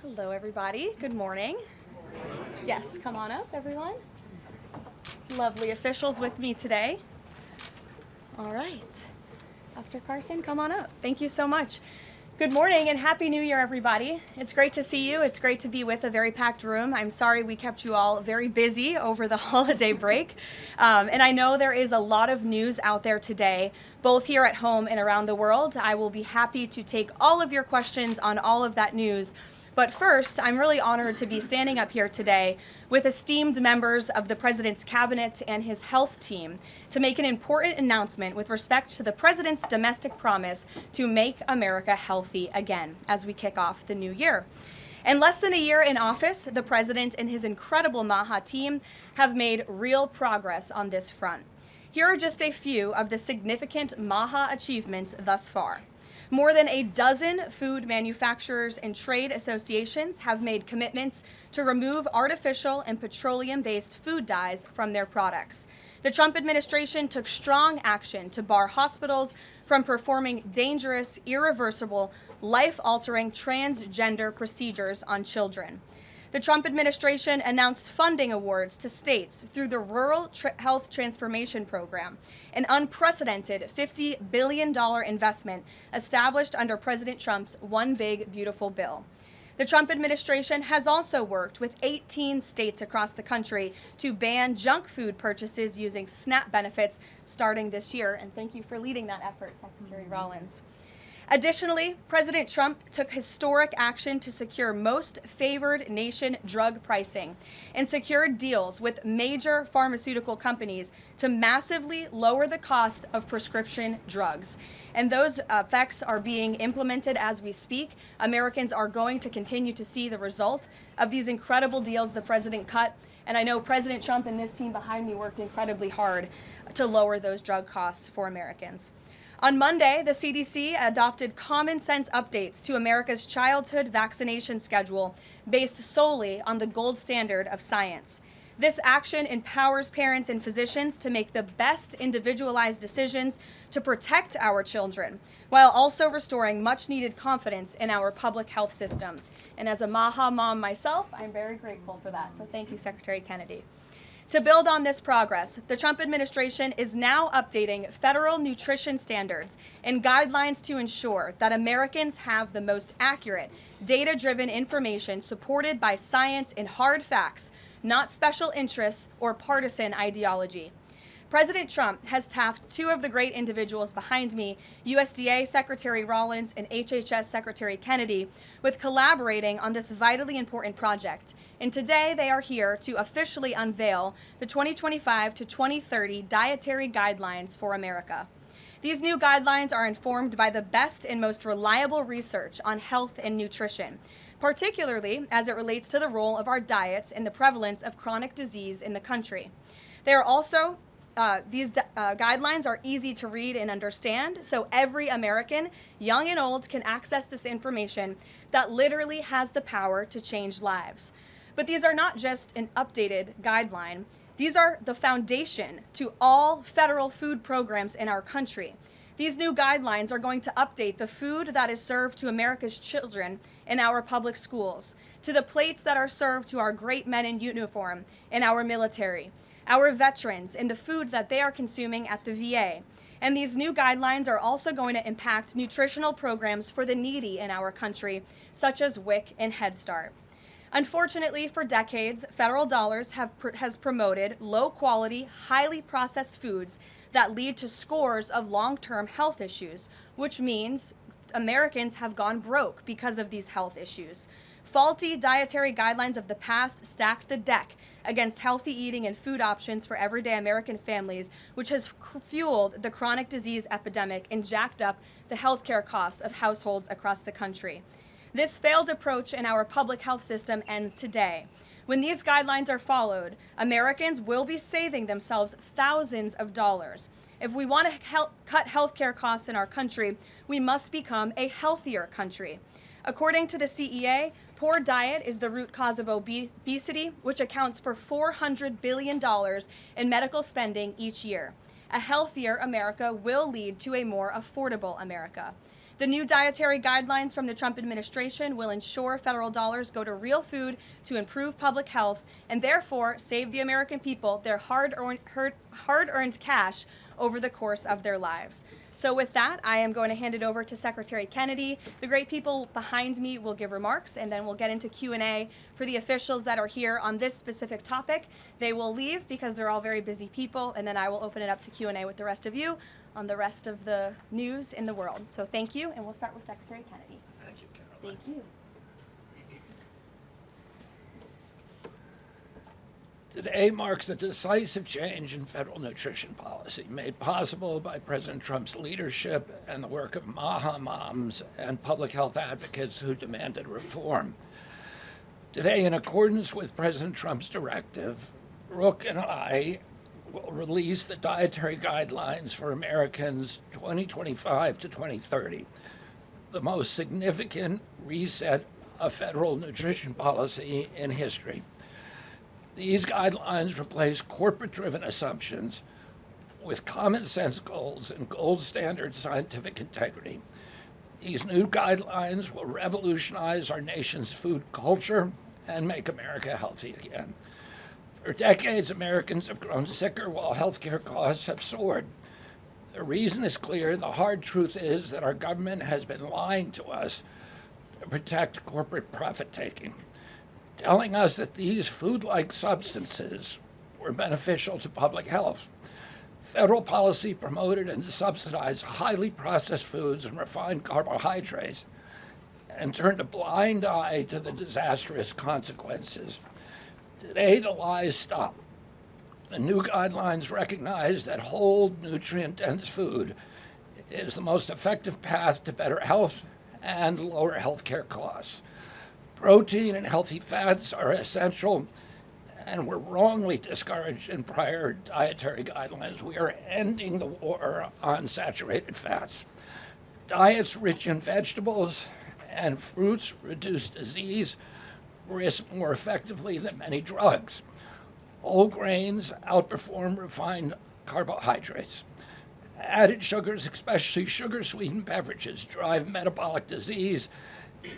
Hello, everybody. Good morning. Yes, come on up, everyone. Lovely officials with me today. All right. Dr. Carson, come on up. Thank you so much. Good morning and Happy New Year, everybody. It's great to see you. It's great to be with a very packed room. I'm sorry we kept you all very busy over the holiday break. And I know there is a lot of news out there today, both here at home and around the world. I will be happy to take all of your questions on all of that news. But first, I'm really honored to be standing up here today with esteemed members of the President's Cabinet and his health team to make an important announcement with respect to the President's domestic promise to make America healthy again as we kick off the new year. In less than a year in office, the President and his incredible MAHA team have made real progress on this front. Here are just a few of the significant MAHA achievements thus far. More than a dozen food manufacturers and trade associations have made commitments to remove artificial and petroleum-based food dyes from their products. The Trump administration took strong action to bar hospitals from performing dangerous, irreversible, life-altering transgender procedures on children. The Trump administration announced funding awards to states through the Rural Health Transformation Program, an unprecedented $50 billion investment established under President Trump's One Big Beautiful Bill. The Trump administration has also worked with 18 states across the country to ban junk food purchases using SNAP benefits starting this year. And thank you for leading that effort, Secretary Rollins. Additionally, President Trump took historic action to secure most favored nation drug pricing and secured deals with major pharmaceutical companies to massively lower the cost of prescription drugs. And those effects are being implemented as we speak. Americans are going to continue to see the result of these incredible deals the president cut. And I know President Trump and this team behind me worked incredibly hard to lower those drug costs for Americans. On Monday, the CDC adopted common sense updates to America's childhood vaccination schedule based solely on the gold standard of science. This action empowers parents and physicians to make the best individualized decisions to protect our children, while also restoring much needed confidence in our public health system. And as a MAHA mom myself, I'm very grateful for that. So thank you, Secretary Kennedy. To build on this progress, the Trump administration is now updating federal nutrition standards and guidelines to ensure that Americans have the most accurate, data-driven information supported by science and hard facts, not special interests or partisan ideology. President Trump has tasked two of the great individuals behind me, USDA Secretary Rollins and HHS Secretary Kennedy, with collaborating on this vitally important project. And today they are here to officially unveil the 2025 to 2030 Dietary Guidelines for America. These new guidelines are informed by the best and most reliable research on health and nutrition, particularly as it relates to the role of our diets and the prevalence of chronic disease in the country. They are also These guidelines are easy to read and understand, so every American, young and old, can access this information that literally has the power to change lives. But these are not just an updated guideline. These are the foundation to all federal food programs in our country. These new guidelines are going to update the food that is served to America's children in our public schools, to the plates that are served to our great men in uniform in our military, our veterans, and the food that they are consuming at the VA. And these new guidelines are also going to impact nutritional programs for the needy in our country, such as WIC and Head Start. Unfortunately, for decades, federal dollars has promoted low-quality, highly processed foods that lead to scores of long-term health issues, which means Americans have gone broke because of these health issues. Faulty dietary guidelines of the past stacked the deck against healthy eating and food options for everyday American families, which has fueled the chronic disease epidemic and jacked up the healthcare costs of households across the country. This failed approach in our public health system ends today. When these guidelines are followed, Americans will be saving themselves thousands of dollars. If we want to cut healthcare costs in our country, we must become a healthier country. According to the CEA, poor diet is the root cause of obesity, which accounts for $400 billion in medical spending each year. A healthier America will lead to a more affordable America. The new dietary guidelines from the Trump administration will ensure federal dollars go to real food to improve public health and therefore save the American people their hard-earned cash over the course of their lives. So with that, I am going to hand it over to Secretary Kennedy. The great people behind me will give remarks, and then we'll get into Q&A for the officials that are here on this specific topic. They will leave because they're all very busy people, and then I will open it up to Q&A with the rest of you on the rest of the news in the world. So thank you, and we'll start with Secretary Kennedy. Thank you, Karoline. Thank you. Today marks a decisive change in federal nutrition policy, made possible by President Trump's leadership and the work of MAHA moms and public health advocates who demanded reform. Today, in accordance with President Trump's directive, Brooke and I will release the dietary guidelines for Americans 2025 to 2030, the most significant reset of federal nutrition policy in history. These guidelines replace corporate-driven assumptions with common sense goals and gold standard scientific integrity. These new guidelines will revolutionize our nation's food culture and make America healthy again. For decades, Americans have grown sicker while healthcare costs have soared. The reason is clear. The hard truth is that our government has been lying to us to protect corporate profit-taking, telling us that these food-like substances were beneficial to public health. Federal policy promoted and subsidized highly processed foods and refined carbohydrates and turned a blind eye to the disastrous consequences. Today, the lies stop. The new guidelines recognize that whole, nutrient-dense food is the most effective path to better health and lower healthcare costs. Protein and healthy fats are essential and were wrongly discouraged in prior dietary guidelines. We are ending the war on saturated fats. Diets rich in vegetables and fruits reduce disease risk more effectively than many drugs. Whole grains outperform refined carbohydrates. Added sugars, especially sugar-sweetened beverages, drive metabolic disease,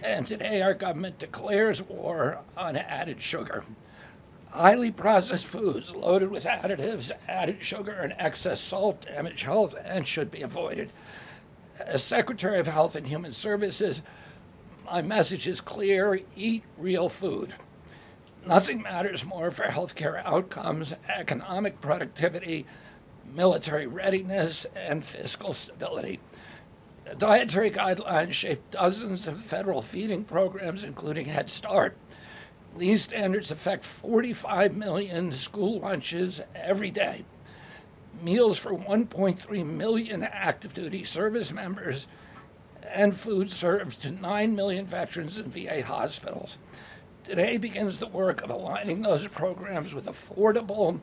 and today our government declares war on added sugar. Highly processed foods loaded with additives, added sugar, and excess salt damage health and should be avoided. As Secretary of Health and Human Services, my message is clear: eat real food. Nothing matters more for healthcare outcomes, economic productivity, military readiness, and fiscal stability. The dietary guidelines shape dozens of federal feeding programs, including Head Start. These standards affect 45 million school lunches every day, meals for 1.3 million active duty service members, and food served to 9 million veterans in VA hospitals. Today begins the work of aligning those programs with affordable,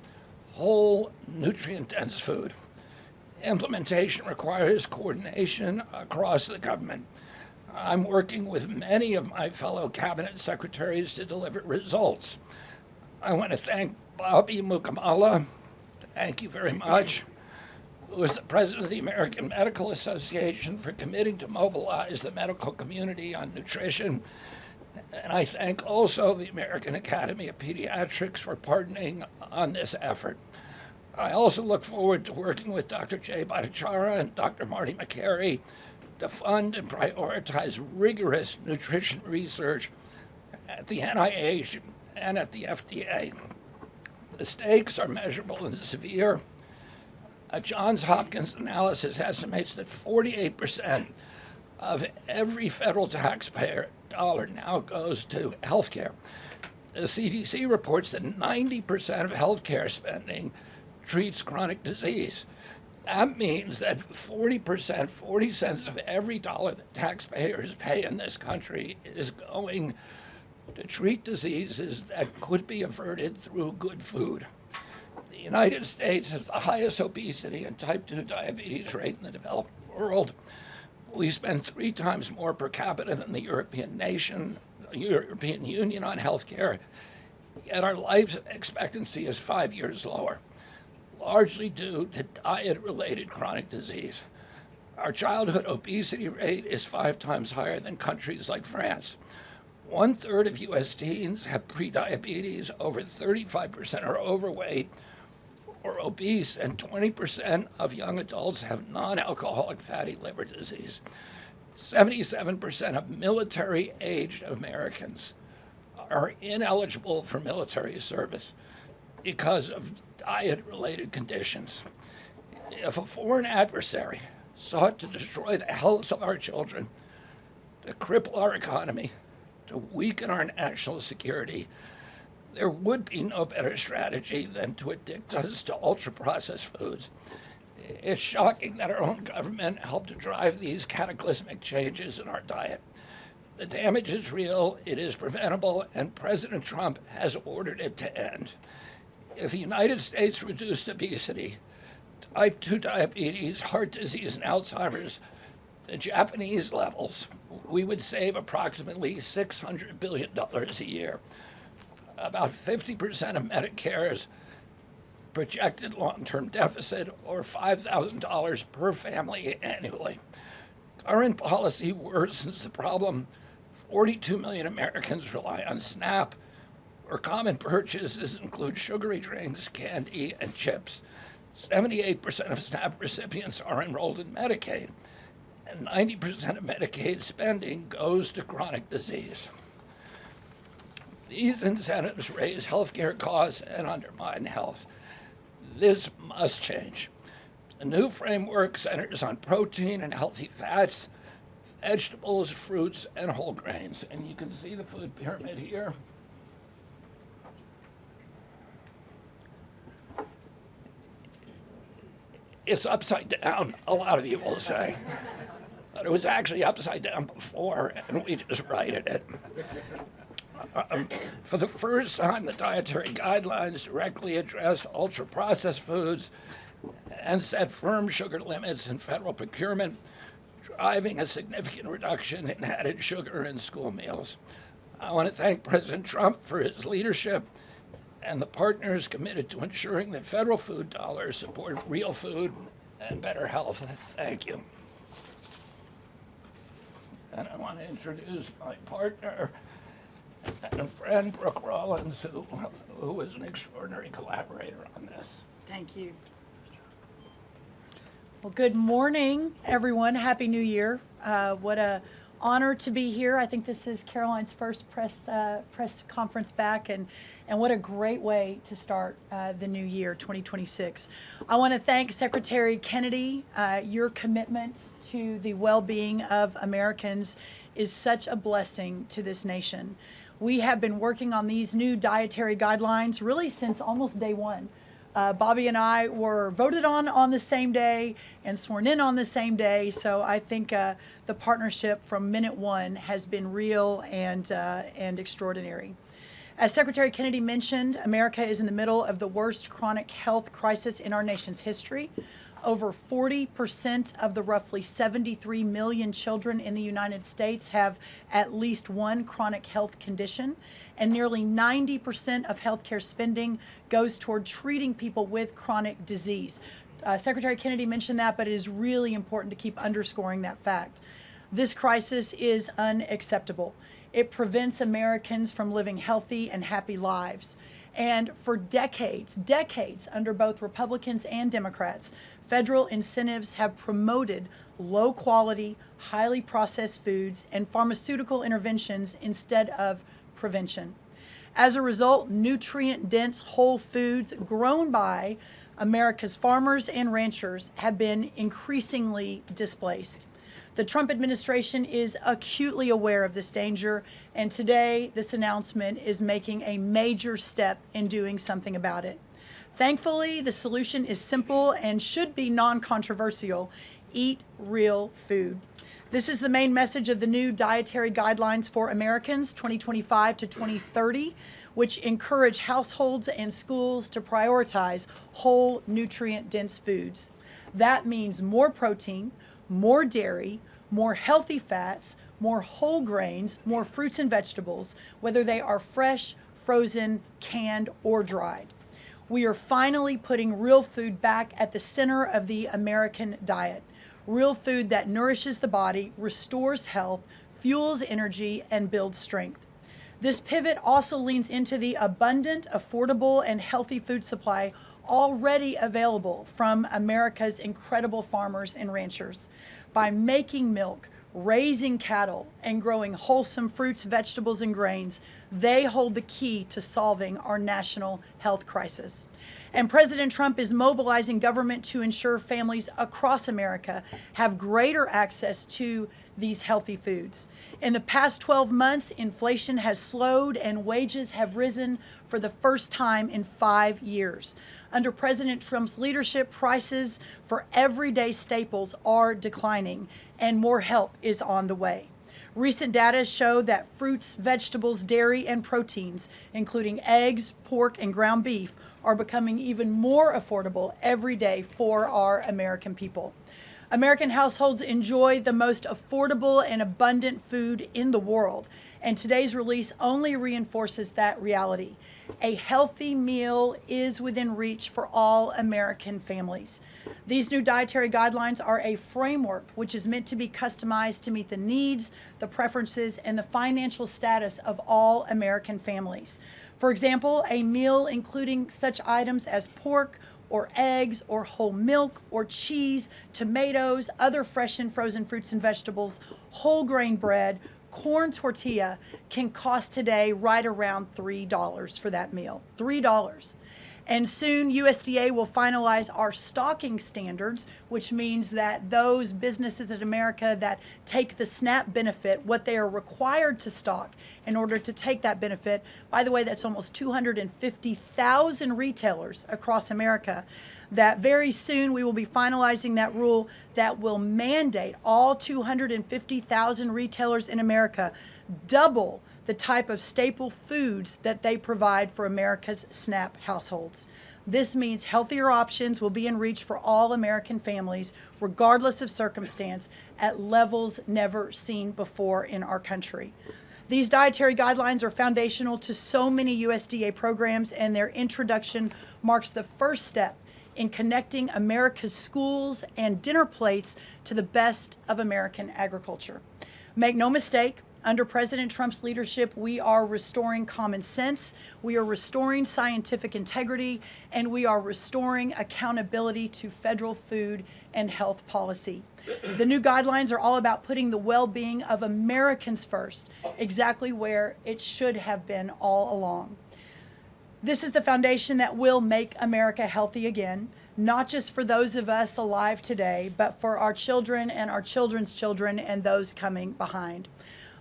whole, nutrient-dense food. Implementation requires coordination across the government. I'm working with many of my fellow cabinet secretaries to deliver results. I want to thank Bobby Mukamala, thank you very much, who is the president of the American Medical Association, for committing to mobilize the medical community on nutrition. And I thank also the American Academy of Pediatrics for partnering on this effort. I also look forward to working with Dr. Jay Bhattacharya and Dr. Marty McCary to fund and prioritize rigorous nutrition research at the NIH and at the FDA. The stakes are measurable and severe. A Johns Hopkins analysis estimates that 48% of every federal taxpayer dollar now goes to healthcare. The CDC reports that 90% of healthcare spending treats chronic disease. That means that 40%, 40 cents of every dollar that taxpayers pay in this country is going to treat diseases that could be averted through good food. The United States has the highest obesity and type 2 diabetes rate in the developed world. We spend 3 times more per capita than the European Union on healthcare, yet our life expectancy is 5 years lower, largely due to diet-related chronic disease. Our childhood obesity rate is 5 times higher than countries like France. 1/3 of U.S. teens have prediabetes, over 35% are overweight or obese, and 20% of young adults have non-alcoholic fatty liver disease. 77% of military-aged Americans are ineligible for military service because of diet-related conditions. If a foreign adversary sought to destroy the health of our children, to cripple our economy, to weaken our national security, there would be no better strategy than to addict us to ultra-processed foods. It's shocking that our own government helped to drive these cataclysmic changes in our diet. The damage is real, it is preventable, and President Trump has ordered it to end. If the United States reduced obesity, type 2 diabetes, heart disease, and Alzheimer's to Japanese levels, we would save approximately $600 billion a year. About 50% of Medicare's projected long-term deficit, or $5,000 per family annually. Current policy worsens the problem. 42 million Americans rely on SNAP, where common purchases include sugary drinks, candy, and chips. 78% of SNAP recipients are enrolled in Medicaid, and 90% of Medicaid spending goes to chronic disease. These incentives raise healthcare costs and undermine health. This must change. The new framework centers on protein and healthy fats, vegetables, fruits, and whole grains. And you can see the food pyramid here. It's upside down, a lot of you will say. But it was actually upside down before, and we just righted it. For the first time, the dietary guidelines directly address ultra-processed foods and set firm sugar limits in federal procurement, driving a significant reduction in added sugar in school meals. I want to thank President Trump for his leadership and the partners committed to ensuring that federal food dollars support real food and better health. Thank you. And I want to introduce my partner and friend, Brooke Rollins, who is an extraordinary collaborator on this. Thank you. Well, good morning, everyone. Happy New Year. What a honor to be here. I think this is Karoline's first press conference back, and what a great way to start the new year, 2026. I want to thank Secretary Kennedy. Your commitment to the well-being of Americans is such a blessing to this nation. We have been working on these new dietary guidelines really since almost day one. Bobby and I were voted on the same day and sworn in on the same day. So I think the partnership from minute one has been real and extraordinary. As Secretary Kennedy mentioned, America is in the middle of the worst chronic health crisis in our nation's history. Over 40% of the roughly 73 million children in the United States have at least one chronic health condition, and nearly 90% of healthcare spending goes toward treating people with chronic disease. Secretary Kennedy mentioned that, but it is really important to keep underscoring that fact. This crisis is unacceptable. It prevents Americans from living healthy and happy lives. And for decades under both Republicans and Democrats, federal incentives have promoted low quality, highly processed foods and pharmaceutical interventions instead of prevention. As a result, nutrient-dense whole foods grown by America's farmers and ranchers have been increasingly displaced. The Trump administration is acutely aware of this danger, and today this announcement is making a major step in doing something about it. Thankfully, the solution is simple and should be non-controversial: eat real food. This is the main message of the new Dietary Guidelines for Americans 2025 to 2030, which encourage households and schools to prioritize whole, nutrient-dense foods. That means more protein, more dairy, more healthy fats, more whole grains, more fruits and vegetables, whether they are fresh, frozen, canned, or dried. We are finally putting real food back at the center of the American diet. real food that nourishes the body, restores health, fuels energy, and builds strength. This pivot also leans into the abundant, affordable, and healthy food supply already available from America's incredible farmers and ranchers. By making milk, raising cattle, and growing wholesome fruits, vegetables, and grains, they hold the key to solving our national health crisis. And President Trump is mobilizing government to ensure families across America have greater access to these healthy foods. In the past 12 months, inflation has slowed and wages have risen for the first time in 5 years. Under President Trump's leadership, prices for everyday staples are declining and more help is on the way. Recent data show that fruits, vegetables, dairy, and proteins, including eggs, pork, and ground beef, are becoming even more affordable every day for our American people. American households enjoy the most affordable and abundant food in the world, and today's release only reinforces that reality. A healthy meal is within reach for all American families. These new dietary guidelines are a framework which is meant to be customized to meet the needs, the preferences, and the financial status of all American families. For example, a meal including such items as pork, or eggs, or whole milk, or cheese, tomatoes, other fresh and frozen fruits and vegetables, whole grain bread, corn tortilla can cost today right around $3 for that meal. $3. And soon USDA will finalize our stocking standards, which means that those businesses in America that take the SNAP benefit, what they are required to stock in order to take that benefit, by the way, that's almost 250,000 retailers across America, that very soon we will be finalizing that rule that will mandate all 250,000 retailers in America double the type of staple foods that they provide for America's SNAP households. This means healthier options will be in reach for all American families, regardless of circumstance, at levels never seen before in our country. These dietary guidelines are foundational to so many USDA programs, and their introduction marks the first step in connecting America's schools and dinner plates to the best of American agriculture. Make no mistake, under President Trump's leadership, we are restoring common sense, we are restoring scientific integrity, and we are restoring accountability to federal food and health policy. The new guidelines are all about putting the well-being of Americans first, exactly where it should have been all along. This is the foundation that will make America healthy again, not just for those of us alive today, but for our children and our children's children and those coming behind.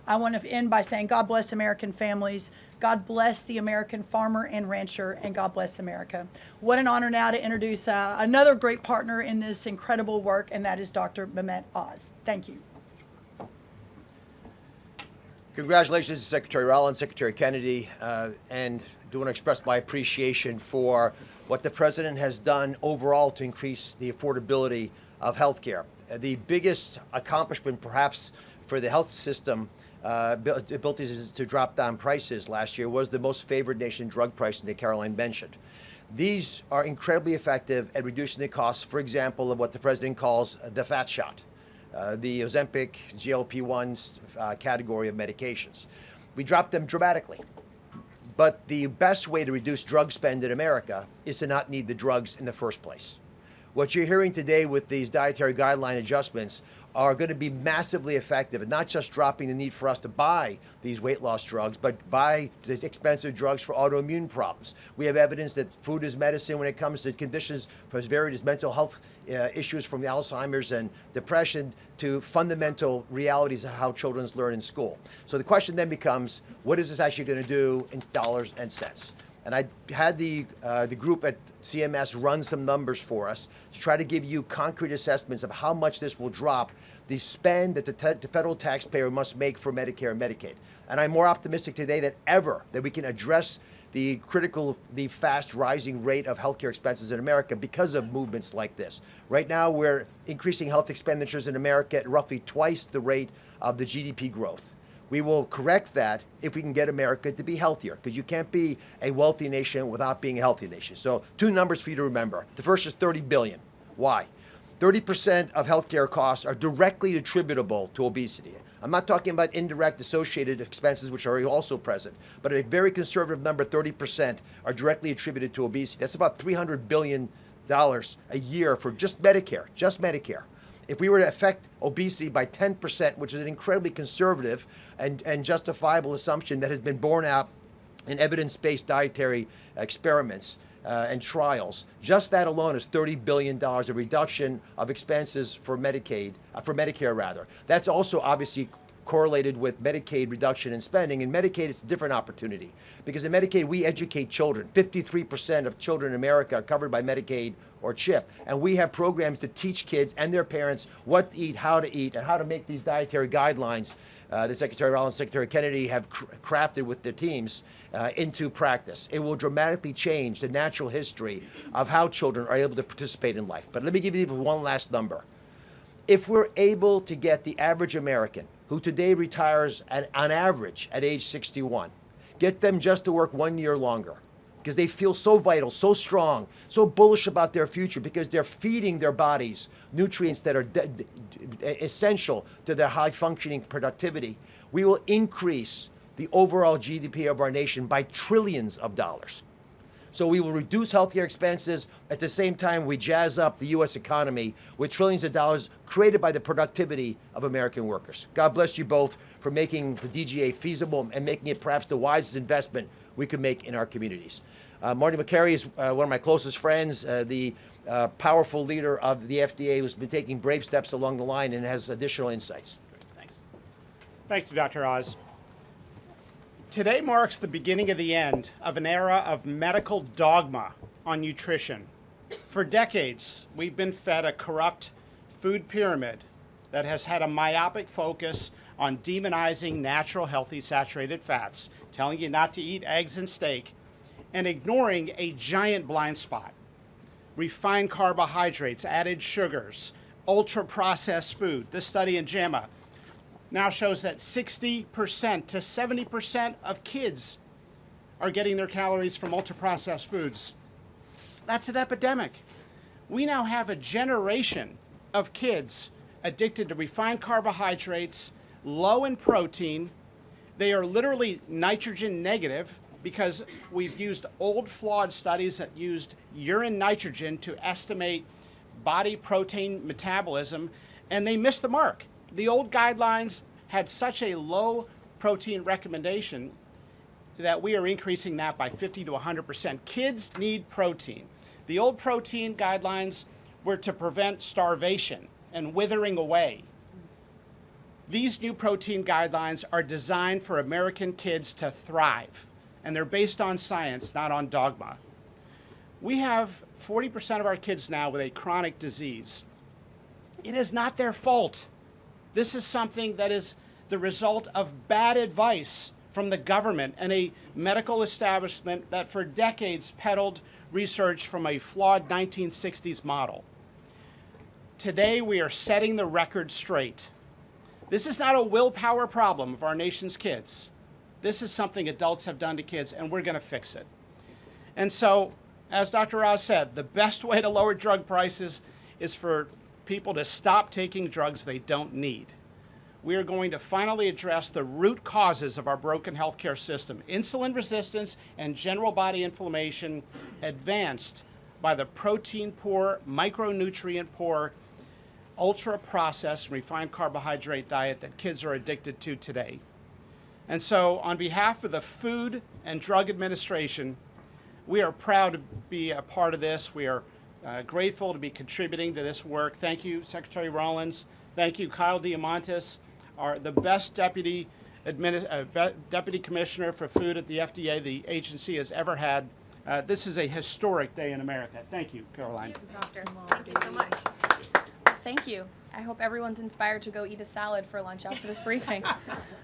I want to end by saying God bless American families, God bless the American farmer and rancher, and God bless America. What an honor now to introduce another great partner in this incredible work, and that is Dr. Mehmet Oz. Thank you. Congratulations to Secretary Rollins, Secretary Kennedy, and do want to express my appreciation for what the President has done overall to increase the affordability of health care. The biggest accomplishment perhaps for the health system ability to drop down prices last year was the most favored nation drug pricing that Karoline mentioned. These are incredibly effective at reducing the costs, for example, of what the President calls the fat shot, the Ozempic, GLP-1 category of medications. We dropped them dramatically. But the best way to reduce drug spend in America is to not need the drugs in the first place. What you're hearing today with these dietary guideline adjustments are going to be massively effective, and not just dropping the need for us to buy these weight loss drugs, but buy these expensive drugs for autoimmune problems. We have evidence that food is medicine when it comes to conditions as varied as mental health issues from Alzheimer's and depression to fundamental realities of how children learn in school. So the question then becomes, what is this actually going to do in dollars and cents? And I had the group at CMS run some numbers for us to try to give you concrete assessments of how much this will drop the spend that the federal taxpayer must make for Medicare and Medicaid. And I'm more optimistic today than ever that we can address the fast rising rate of healthcare expenses in America because of movements like this. Right now, we're increasing health expenditures in America at roughly twice the rate of the GDP growth. We will correct that if we can get America to be healthier, because you can't be a wealthy nation without being a healthy nation. So 2 numbers for you to remember. The first is $30 billion. Why? 30% of healthcare costs are directly attributable to obesity. I'm not talking about indirect associated expenses, which are also present, but a very conservative number, 30%, are directly attributed to obesity. That's about $300 billion a year for just Medicare, If we were to affect obesity by 10%, which is an incredibly conservative and justifiable assumption that has been borne out in evidence-based dietary experiments and trials, just that alone is $30 billion of reduction of expenses for Medicare rather. That's also obviously correlated with Medicaid reduction in spending. In Medicaid, it's a different opportunity because in Medicaid, we educate children. 53% of children in America are covered by Medicaid or CHIP, and we have programs to teach kids and their parents what to eat, and how to make these dietary guidelines that Secretary Rollins, Secretary Kennedy have crafted with their teams into practice. It will dramatically change the natural history of how children are able to participate in life. But let me give you one last number. If we're able to get the average American, who today retires on average at age 61, get them just to work 1 year longer, because they feel so vital, so strong, so bullish about their future, because they're feeding their bodies nutrients that are essential to their high-functioning productivity, we will increase the overall GDP of our nation by trillions of dollars. So we will reduce healthcare expenses. At the same time, we jazz up the U.S. economy with trillions of dollars created by the productivity of American workers. God bless you both for making the DGA feasible and making it perhaps the wisest investment we could make in our communities. Marty McCary is one of my closest friends, the powerful leader of the FDA, who's been taking brave steps along the line and has additional insights. Thanks. Thank you, Dr. Oz. Today marks the beginning of the end of an era of medical dogma on nutrition. For decades, we've been fed a corrupt food pyramid that has had a myopic focus on demonizing natural, healthy, saturated fats, telling you not to eat eggs and steak, and ignoring a giant blind spot: refined carbohydrates, added sugars, ultra-processed food. This study in JAMA now shows that 60% to 70% of kids are getting their calories from ultra-processed foods. That's an epidemic. We now have a generation of kids addicted to refined carbohydrates, low in protein. They are literally nitrogen negative because we've used old flawed studies that used urine nitrogen to estimate body protein metabolism, and they missed the mark. The old guidelines had such a low protein recommendation that we are increasing that by 50 to 100%. Kids need protein. The old protein guidelines were to prevent starvation and withering away. These new protein guidelines are designed for American kids to thrive, and they're based on science, not on dogma. We have 40% of our kids now with a chronic disease. It is not their fault. This is something that is the result of bad advice from the government and a medical establishment that for decades peddled research from a flawed 1960s model. Today, we are setting the record straight. This is not a willpower problem of our nation's kids. This is something adults have done to kids, and we're going to fix it. And so, as Dr. Oz said, the best way to lower drug prices is for people to stop taking drugs they don't need. We are going to finally address the root causes of our broken healthcare system: insulin resistance and general body inflammation, advanced by the protein-poor, micronutrient-poor, ultra-processed, refined carbohydrate diet that kids are addicted to today. And so, on behalf of the Food and Drug Administration, we are proud to be a part of this. We are grateful to be contributing to this work. Thank you, Secretary Rollins. Thank you, Kyle Diamantis, the best deputy commissioner for food at the FDA the agency has ever had. This is a historic day in America. Thank you, Caroline. Thank you, Doctor. Thank you so much. Thank you. I hope everyone's inspired to go eat a salad for lunch after this briefing.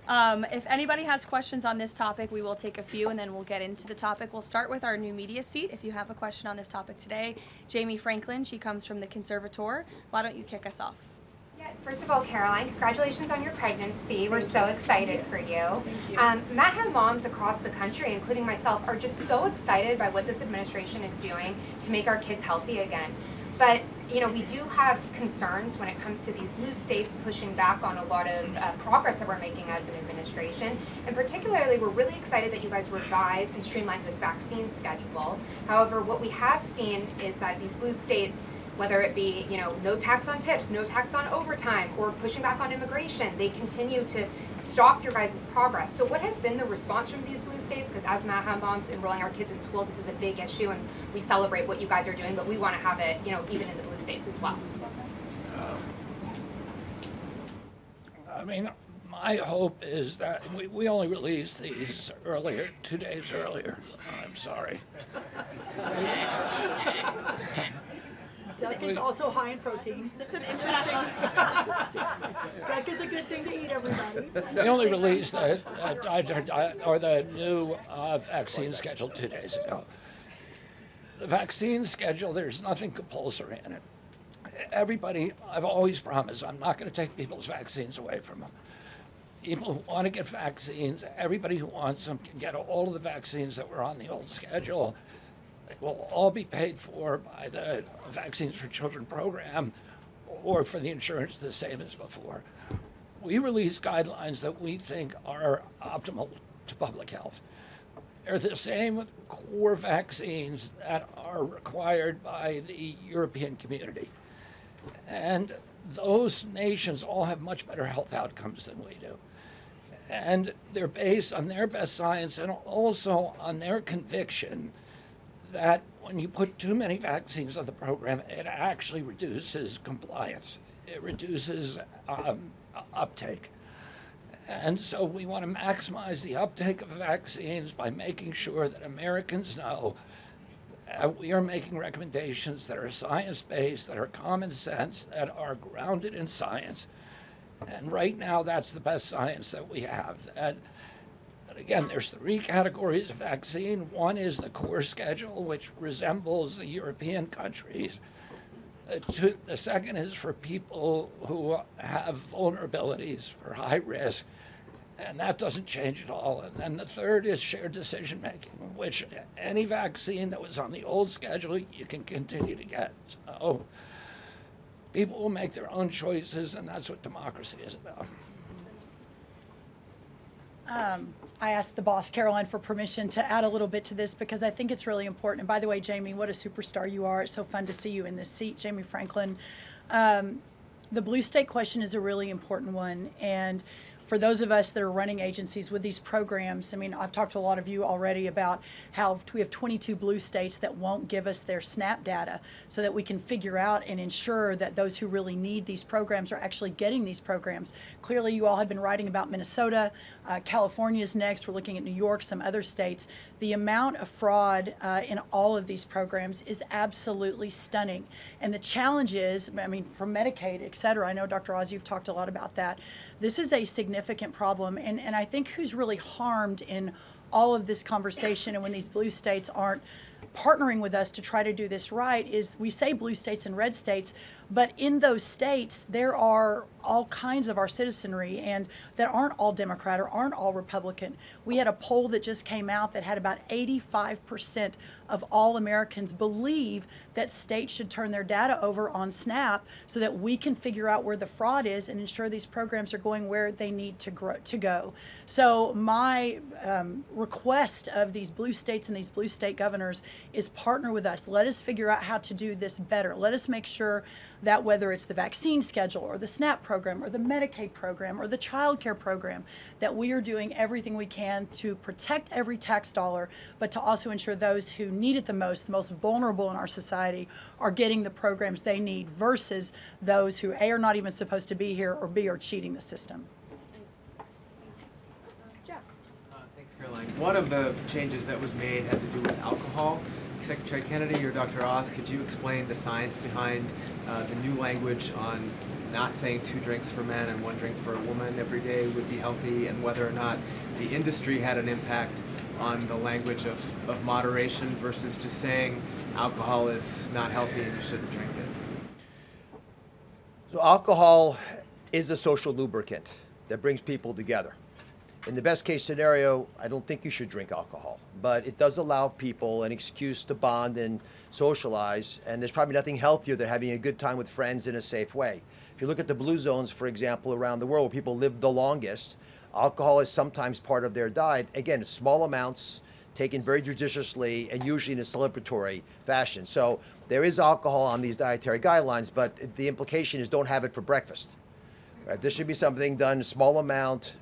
If anybody has questions on this topic, we will take a few and then we'll get into the topic. We'll start with our new media seat. If you have a question on this topic today, Jamie Franklin, she comes from the Conservator. Why don't you kick us off? Yeah, first of all, Caroline, congratulations on your pregnancy. We're so excited for you. Matt moms across the country, including myself, are just so excited by what this administration is doing to make our kids healthy again. But we do have concerns when it comes to these blue states pushing back on a lot of progress that we're making as an administration. And particularly, we're really excited that you guys revised and streamlined this vaccine schedule. However, what we have seen is that these blue states, whether it be no tax on tips, no tax on overtime, or pushing back on immigration, they continue to stop your guys' progress. So what has been the response from these blue states? Because as MAHA moms enrolling our kids in school, this is a big issue, and we celebrate what you guys are doing, but we want to have it even in the blue states as well. I mean, my hope is that we only released these earlier, 2 days earlier. I'm sorry. Duck is also high in protein. It's an interesting. Duck is a good thing to eat, everybody. They only released the new vaccine schedule 2 days ago. The vaccine schedule, there's nothing compulsory in it. Everybody, I've always promised, I'm not going to take people's vaccines away from them. People who want to get vaccines, everybody who wants them can get all of the vaccines that were on the old schedule. They will all be paid for by the Vaccines for Children program or for the insurance the same as before. We release guidelines that we think are optimal to public health. They're the same with core vaccines that are required by the European community. And those nations all have much better health outcomes than we do. And they're based on their best science and also on their conviction that when you put too many vaccines on the program, it actually reduces compliance. It reduces uptake. And so we want to maximize the uptake of vaccines by making sure that Americans know that we are making recommendations that are science-based, that are common sense, that are grounded in science. And right now, that's the best science that we have. But again, there's 3 categories of vaccine. One is the core schedule, which resembles the European countries. The second is for people who have vulnerabilities, for high risk, and that doesn't change at all. And then the third is shared decision making, which any vaccine that was on the old schedule, you can continue to get. So people will make their own choices, and that's what democracy is about. I asked the boss, Karoline, for permission to add a little bit to this because I think it's really important. And by the way, Jamie, what a superstar you are. It's so fun to see you in this seat, Jamie Franklin. The blue state question is a really important one. And for those of us that are running agencies with these programs, I mean, I've talked to a lot of you already about how we have 22 blue states that won't give us their SNAP data so that we can figure out and ensure that those who really need these programs are actually getting these programs. Clearly, you all have been writing about Minnesota. California's next. We're looking at New York, some other states. The amount of fraud in all of these programs is absolutely stunning. And the challenge is, I mean, for Medicaid, et cetera, I know, Dr. Oz, you've talked a lot about that. This is a significant problem. And I think who's really harmed in all of this conversation and when these blue states aren't partnering with us to try to do this right is we say blue states and red states, but in those states, there are all kinds of our citizenry and that aren't all Democrat or aren't all Republican. We had a poll that just came out that had about 85% of all Americans believe that states should turn their data over on SNAP so that we can figure out where the fraud is and ensure these programs are going where they need to go. So my request of these blue states and these blue state governors is partner with us. Let us figure out how to do this better. Let us make sure that whether it's the vaccine schedule or the SNAP program or the Medicaid program or the child care program, that we are doing everything we can to protect every tax dollar, but to also ensure those who need it the most vulnerable in our society, are getting the programs they need versus those who A, are not even supposed to be here, or B, are cheating the system. Jeff. Thanks, Caroline. One of the changes that was made had to do with alcohol. Secretary Kennedy or Dr. Oz, could you explain the science behind the new language on not saying 2 drinks for men and 1 drink for a woman every day would be healthy, and whether or not the industry had an impact on the language of moderation versus just saying alcohol is not healthy and you shouldn't drink it? So alcohol is a social lubricant that brings people together. In the best case scenario, I don't think you should drink alcohol, but it does allow people an excuse to bond and socialize, and there's probably nothing healthier than having a good time with friends in a safe way. If you look at the blue zones, for example, around the world where people live the longest, alcohol is sometimes part of their diet. Again, small amounts, taken very judiciously, and usually in a celebratory fashion. So there is alcohol on these dietary guidelines, but the implication is don't have it for breakfast. Right, this should be something done in a small amount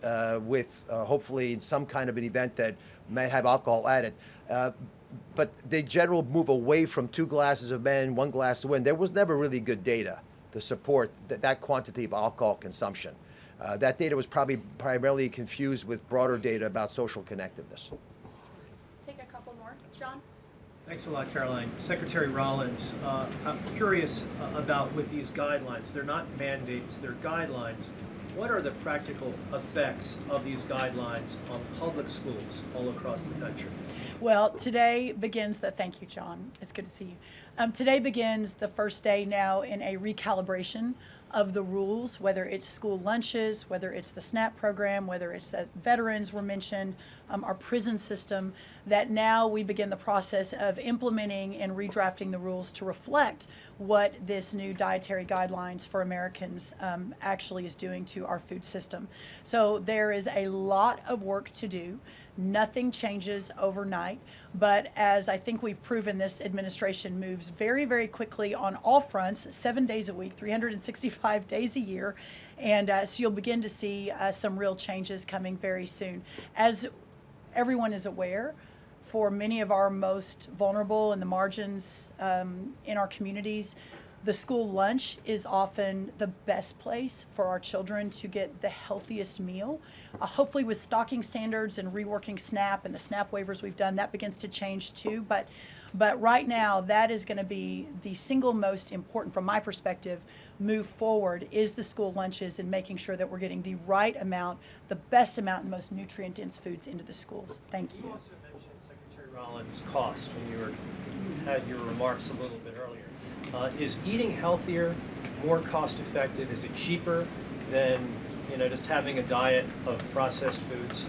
with hopefully some kind of an event that might have alcohol added. But the general move away from 2 glasses of men, 1 glass of women, there was never really good data to support that quantity of alcohol consumption. That data was probably primarily confused with broader data about social connectiveness. Take a couple more. John? Thanks a lot, Caroline. Secretary Rollins, I'm curious about with these guidelines. They're not mandates, they're guidelines. What are the practical effects of these guidelines on public schools all across the country? Well, today begins thank you, John. It's good to see you. Today begins the first day now in a recalibration of the rules, whether it's school lunches, whether it's the SNAP program, whether it's as veterans were mentioned, our prison system, that now we begin the process of implementing and redrafting the rules to reflect what this new dietary guidelines for Americans actually is doing to our food system. So there is a lot of work to do. Nothing changes overnight, but as I think we've proven, this administration moves very, very quickly on all fronts, 7 days a week, 365 days a year, and so you'll begin to see some real changes coming very soon. As everyone is aware, for many of our most vulnerable in the margins in our communities, the school lunch is often the best place for our children to get the healthiest meal. Hopefully with stocking standards and reworking SNAP and the SNAP waivers we've done, that begins to change too. But right now, that is going to be the single most important, from my perspective, move forward, is the school lunches and making sure that we're getting the right amount, the best amount, and most nutrient-dense foods into the schools. Thank you. You also mentioned, Secretary Rollins, cost when you had your remarks a little bit earlier. Is eating healthier more cost effective? Is it cheaper than just having a diet of processed foods?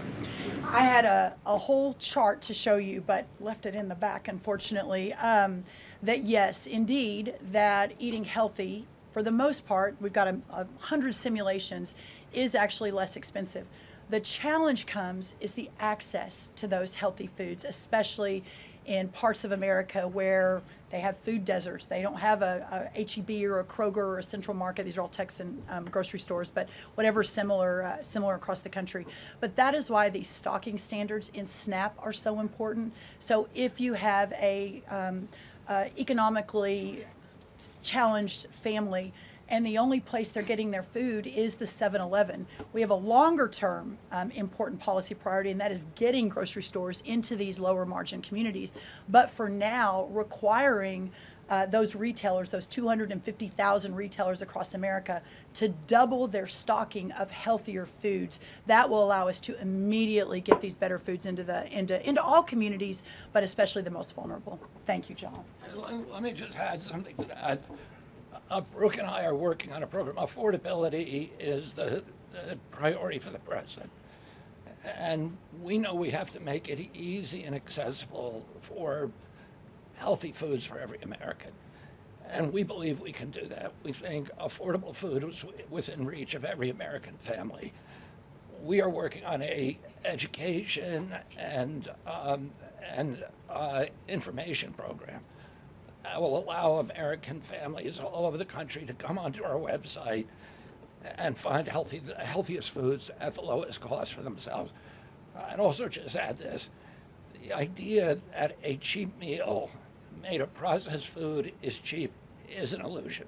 I had a whole chart to show you, but left it in the back, unfortunately, that yes, indeed, that eating healthy, for the most part, we've got 100 simulations, is actually less expensive. The challenge is the access to those healthy foods, especially in parts of America where they have food deserts. They don't have a H-E-B or a Kroger or a Central Market. These are all Texan grocery stores, but whatever similar across the country. But that is why these stocking standards in SNAP are so important. So if you have a economically challenged family, and the only place they're getting their food is the 7-Eleven. We have a longer term important policy priority, and that is getting grocery stores into these lower margin communities. But for now, requiring those retailers, those 250,000 retailers across America, to double their stocking of healthier foods, that will allow us to immediately get these better foods into all communities, but especially the most vulnerable. Thank you, John. Let me just add something to that. Brooke and I are working on a program. Affordability is the priority for the president. And we know we have to make it easy and accessible for healthy foods for every American. And we believe we can do that. We think affordable food is within reach of every American family. We are working on a education and information program that will allow American families all over the country to come onto our website and find the healthiest foods at the lowest cost for themselves. I'd also just add this. The idea that a cheap meal made of processed food is cheap is an illusion,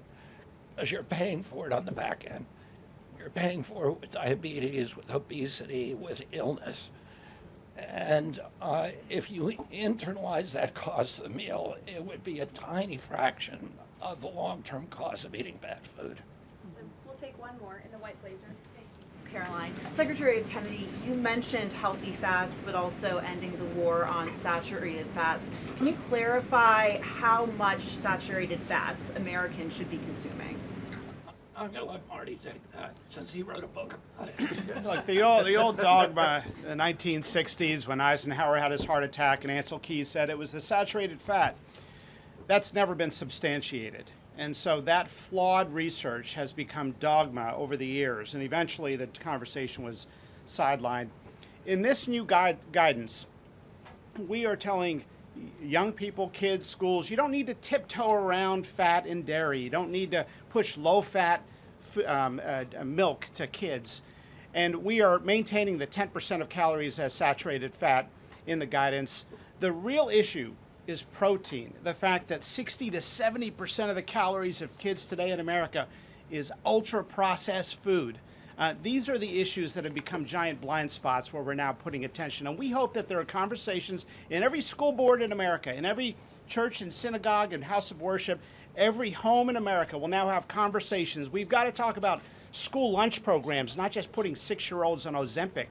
because you're paying for it on the back end. You're paying for it with diabetes, with obesity, with illness. And if you internalize that cost of the meal, it would be a tiny fraction of the long-term cost of eating bad food. So we'll take one more in the white blazer. Thank you. Caroline. Secretary Kennedy, you mentioned healthy fats, but also ending the war on saturated fats. Can you clarify how much saturated fats Americans should be consuming? I'm going to let Marty take that since he wrote a book about it. Look, the old dogma in the 1960s when Eisenhower had his heart attack and Ancel Keys said it was the saturated fat. That's never been substantiated. And so that flawed research has become dogma over the years, and eventually the conversation was sidelined. In this new guidance, we are telling young people, kids, schools, you don't need to tiptoe around fat and dairy. You don't need to push low-fat milk to kids. And we are maintaining the 10% of calories as saturated fat in the guidance. The real issue is protein. The fact that 60 to 70% of the calories of kids today in America is ultra-processed food. These are the issues that have become giant blind spots where we're now putting attention. And we hope that there are conversations in every school board in America, in every church and synagogue and house of worship, every home in America will now have conversations. We've got to talk about school lunch programs, not just putting 6-year-olds on Ozempic.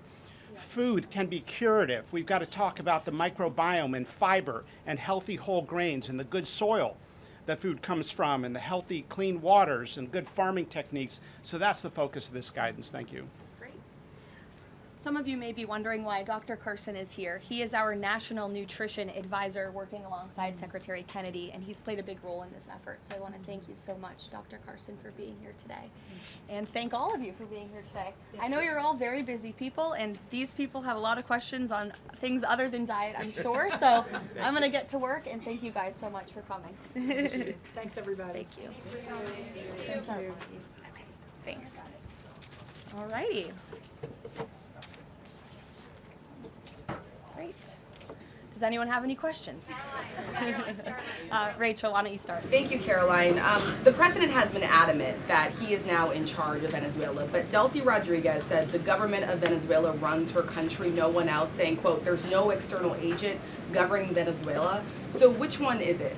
Food can be curative. We've got to talk about the microbiome and fiber and healthy whole grains and the good soil that food comes from and the healthy, clean waters and good farming techniques. So that's the focus of this guidance. Thank you. Great. Some of you may be wondering why Dr. Carson is here. He is our National Nutrition Advisor working alongside Secretary Kennedy, and he's played a big role in this effort. So I want to thank you so much, Dr. Carson, for being here today. And thank all of you for being here today. I know you're all very busy people, and these people have a lot of questions on things other than diet, I'm sure. So I'm going to get to work, and thank you guys so much for coming. Thanks, everybody. Thank you. Thank you. Okay, thanks. All righty. Great. Does anyone have any questions? Rachel, why don't you start? Thank you, Caroline. The president has been adamant that he is now in charge of Venezuela, but Delcy Rodriguez said the government of Venezuela runs her country, no one else, saying, quote, there's no external agent governing Venezuela. So which one is it?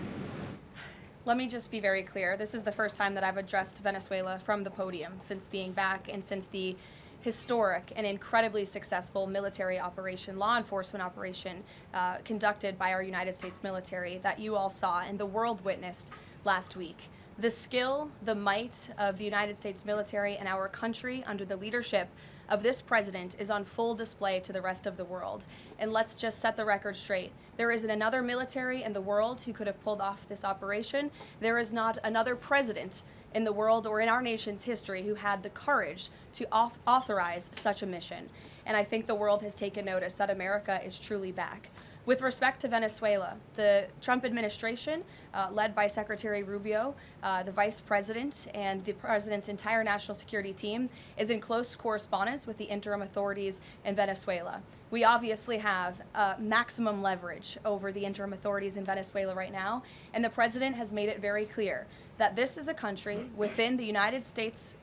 Let me just be very clear. This is the first time that I've addressed Venezuela from the podium since being back and since the historic and incredibly successful military operation, law enforcement operation conducted by our United States military that you all saw and the world witnessed last week. The skill, the might of the United States military and our country under the leadership of this president is on full display to the rest of the world. And let's just set the record straight. There isn't another military in the world who could have pulled off this operation. There is not another president in the world or in our nation's history who had the courage to authorize such a mission. And I think the world has taken notice that America is truly back. With respect to Venezuela, the Trump administration, led by Secretary Rubio, the vice president, and the president's entire national security team, is in close correspondence with the interim authorities in Venezuela. We obviously have maximum leverage over the interim authorities in Venezuela right now, and the president has made it very clear that this is a country within the United States,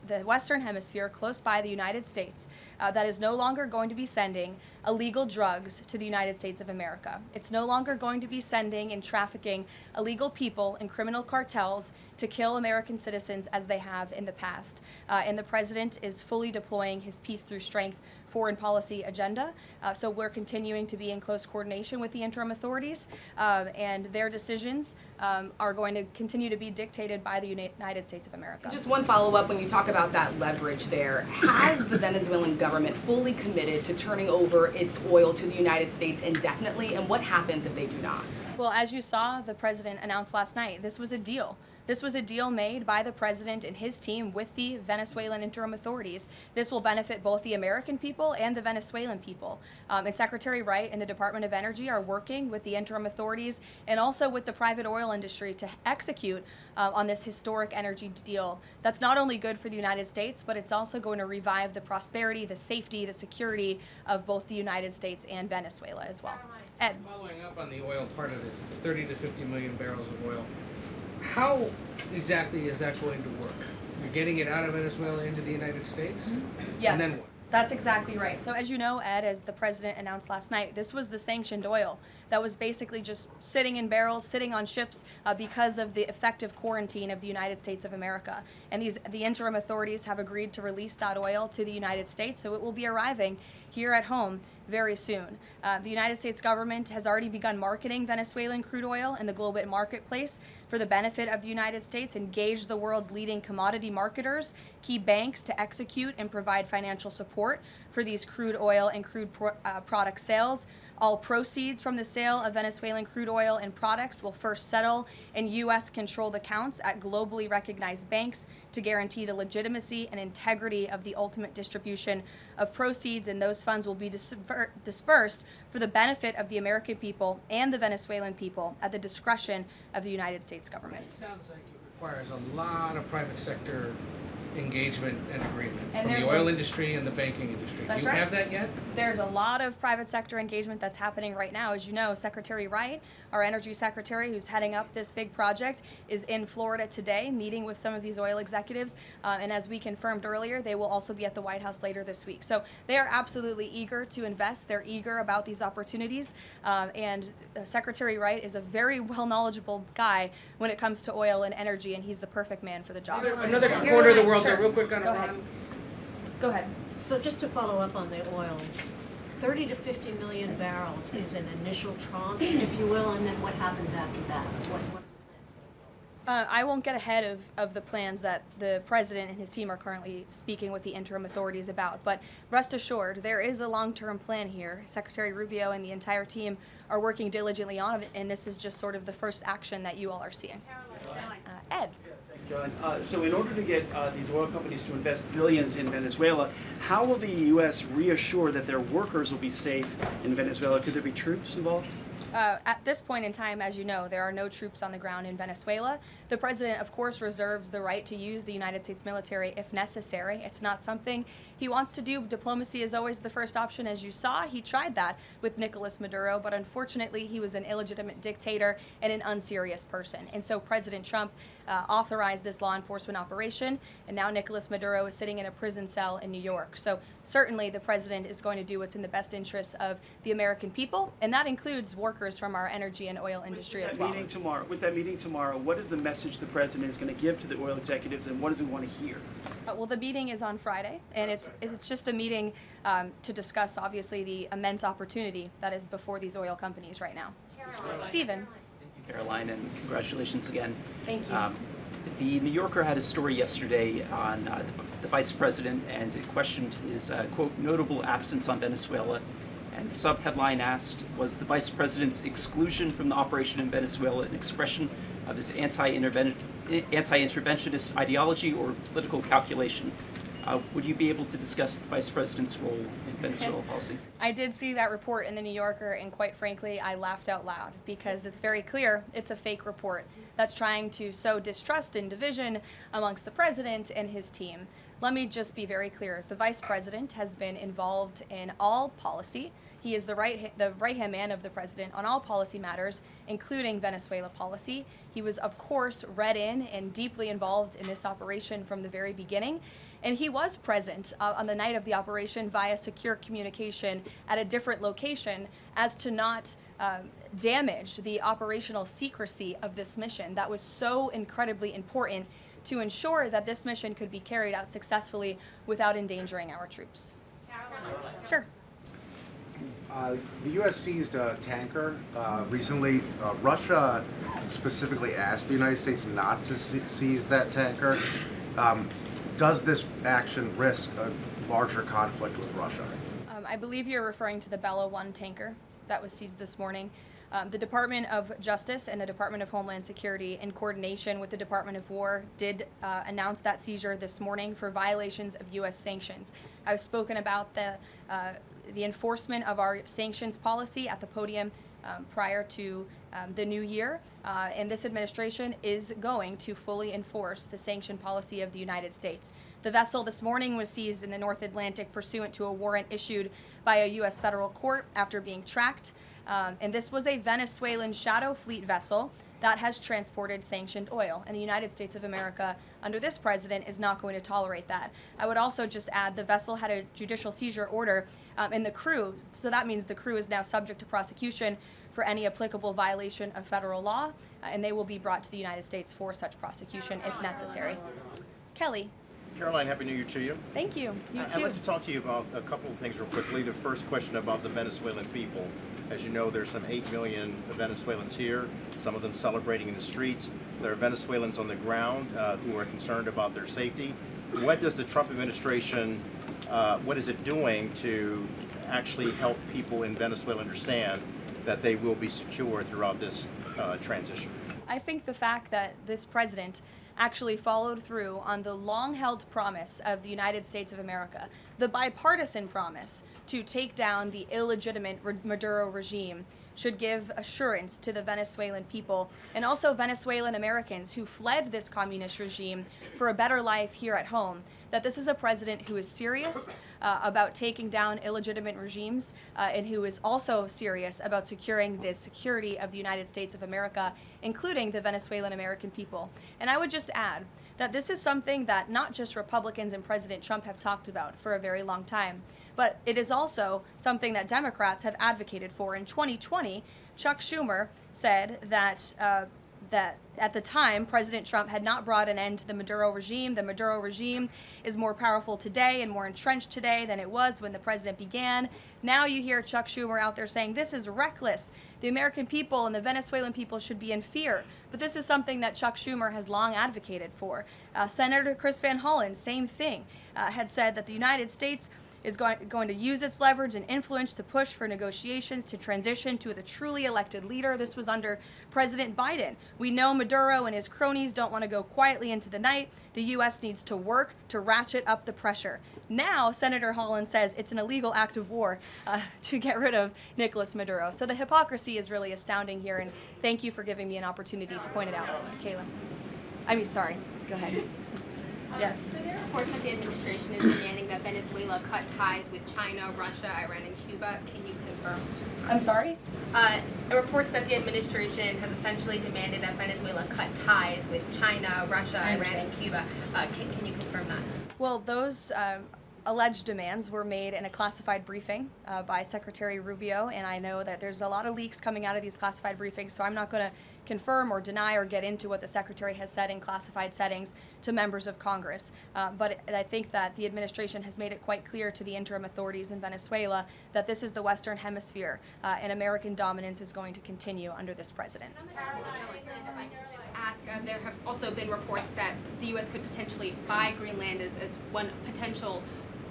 the Western Hemisphere, close by the United States, that is no longer going to be sending illegal drugs to the United States of America. It's no longer going to be sending and trafficking illegal people and criminal cartels to kill American citizens as they have in the past. And the president is fully deploying his peace through strength foreign policy agenda. So we're continuing to be in close coordination with the interim authorities, and their decisions are going to continue to be dictated by the United States of America. Just one follow-up, when you talk about that leverage there, has the Venezuelan government fully committed to turning over its oil to the United States indefinitely, and what happens if they do not? Well, as you saw, the president announced last night, this was a deal. This was a deal made by the president and his team with the Venezuelan interim authorities. This will benefit both the American people and the Venezuelan people. And Secretary Wright and the Department of Energy are working with the interim authorities and also with the private oil industry to execute on this historic energy deal. That's not only good for the United States, but it's also going to revive the prosperity, the safety, the security of both the United States and Venezuela as well. Ed. Following up on the oil part of this, 30 to 50 million barrels of oil, how exactly is that going to work? You're getting it out of Venezuela into the United States? Yes. And then what? That's exactly right. So as you know, Ed, as the president announced last night, this was the sanctioned oil that was basically just sitting in barrels, sitting on ships because of the effective quarantine of the United States of America. And the interim authorities have agreed to release that oil to the United States, so it will be arriving here at home very soon. The United States government has already begun marketing Venezuelan crude oil in the global marketplace. for the benefit of the United States, engage the world's leading commodity marketers, key banks to execute and provide financial support for these crude oil and crude product sales. All proceeds from the sale of Venezuelan crude oil and products will first settle in U.S.-controlled accounts at globally recognized banks to guarantee the legitimacy and integrity of the ultimate distribution of proceeds, and those funds will be dispersed for the benefit of the American people and the Venezuelan people at the discretion of the United States government. It sounds like it requires a lot of private sector engagement and agreement And from the oil industry and the banking industry. That's Do you right. have that yet? There's a lot of private sector engagement that's happening right now. As you know, Secretary Wright, our energy secretary who's heading up this big project, is in Florida today meeting with some of these oil executives. And as we confirmed earlier, they will also be at the White House later this week. So they are absolutely eager to invest. They're eager about these opportunities. And Secretary Wright is a very well knowledgeable guy when it comes to oil and energy, and he's the perfect man for the job. Another corner of the world Sure. that real quick on Go ahead. Iran. Go ahead. So just to follow up on the oil, 30 to 50 million barrels is an initial tranche, if you will, and then what happens after that? What I won't get ahead of the plans that the president and his team are currently speaking with the interim authorities about, but rest assured, there is a long-term plan here. Secretary Rubio and the entire team are working diligently on it, and this is just sort of the first action that you all are seeing. Ed. Thanks, Caroline. So in order to get these oil companies to invest billions in Venezuela, how will the U.S. reassure that their workers will be safe in Venezuela? Could there be troops involved? At this point in time, as you know, there are no troops on the ground in Venezuela. The president, of course, reserves the right to use the United States military if necessary. It's not something he wants to do. Diplomacy is always the first option. As you saw, he tried that with Nicolas Maduro, but unfortunately, he was an illegitimate dictator and an unserious person. And so President Trump authorized this law enforcement operation, and now Nicolas Maduro is sitting in a prison cell in New York. So certainly the president is going to do what's in the best interests of the American people, and that includes workers from our energy and oil industry as well. With that meeting tomorrow, what is the message the president is going to give to the oil executives, and what does he want to hear? Well, the meeting is on Friday, and it's just a meeting to discuss, obviously, the immense opportunity that is before these oil companies right now. Stephen. Caroline, and congratulations again. Thank you. The New Yorker had a story yesterday on the vice president, and it questioned his, quote, notable absence on Venezuela. And the sub-headline asked, was the vice president's exclusion from the operation in Venezuela an expression of his anti-interventionist ideology or political calculation? Would you be able to discuss the vice president's role in Venezuela policy? I did see that report in the New Yorker, and quite frankly, I laughed out loud because it's very clear it's a fake report that's trying to sow distrust and division amongst the president and his team. Let me just be very clear. The vice president has been involved in all policy. He is the right-hand man of the president on all policy matters, including Venezuela policy. He was, of course, read in and deeply involved in this operation from the very beginning. And he was present on the night of the operation via secure communication at a different location as to not damage the operational secrecy of this mission that was so incredibly important to ensure that this mission could be carried out successfully without endangering our troops. Sure. The U.S. seized a tanker recently. Russia specifically asked the United States not to seize that tanker. Does this action risk a larger conflict with Russia? I believe you're referring to the Bella 1 tanker that was seized this morning. The Department of Justice and the Department of Homeland Security, in coordination with the Department of War, did announce that seizure this morning for violations of U.S. sanctions. I've spoken about the enforcement of our sanctions policy at the podium prior to the new year, and this administration is going to fully enforce the sanction policy of the United States. The vessel this morning was seized in the North Atlantic pursuant to a warrant issued by a U.S. federal court after being tracked, and this was a Venezuelan shadow fleet vessel that has transported sanctioned oil, and the United States of America, under this president, is not going to tolerate that. I would also just add the vessel had a judicial seizure order, and the crew, so that means the crew is now subject to prosecution for any applicable violation of federal law, and they will be brought to the United States for such prosecution if necessary. Kelly. Caroline, Happy New Year to you. Thank you. You too. I'd like to talk to you about a couple of things real quickly. The first question about the Venezuelan people. As you know, there's some 8 million Venezuelans here, some of them celebrating in the streets. There are Venezuelans on the ground who are concerned about their safety. What does the Trump administration, what is it doing to actually help people in Venezuela understand that they will be secure throughout this transition? I think the fact that this president actually followed through on the long-held promise of the United States of America, the bipartisan promise to take down the illegitimate Maduro regime, should give assurance to the Venezuelan people and also Venezuelan Americans who fled this communist regime for a better life here at home, that this is a president who is serious about taking down illegitimate regimes and who is also serious about securing the security of the United States of America, including the Venezuelan American people. And I would just add that this is something that not just Republicans and President Trump have talked about for a very long time, but it is also something that Democrats have advocated for. In 2020, Chuck Schumer said that that at the time, President Trump had not brought an end to the Maduro regime. The Maduro regime is more powerful today and more entrenched today than it was when the president began. Now you hear Chuck Schumer out there saying this is reckless. The American people and the Venezuelan people should be in fear. But this is something that Chuck Schumer has long advocated for. Senator Chris Van Hollen, same thing, had said that the United States is going to use its leverage and influence to push for negotiations to transition to the truly elected leader. This was under President Biden. We know Maduro and his cronies don't want to go quietly into the night. The U.S. needs to work to ratchet up the pressure. Now, Senator Holland says it's an illegal act of war to get rid of Nicolas Maduro. So the hypocrisy is really astounding here, and thank you for giving me an opportunity to point it out, Kayla. Sorry, go ahead. Yes. So there are reports that the administration is demanding that Venezuela cut ties with China, Russia, Iran, and Cuba. Can you confirm? I'm sorry? Reports that the administration has essentially demanded that Venezuela cut ties with China, Russia, Iran, and Cuba. Can you confirm that? Well, those alleged demands were made in a classified briefing by Secretary Rubio, and I know that there's a lot of leaks coming out of these classified briefings, so I'm not going to confirm or deny or get into what the Secretary has said in classified settings to members of Congress. But I think that the administration has made it quite clear to the interim authorities in Venezuela that this is the Western Hemisphere, and American dominance is going to continue under this president. There have also been reports that the U.S. could potentially buy Greenland as one potential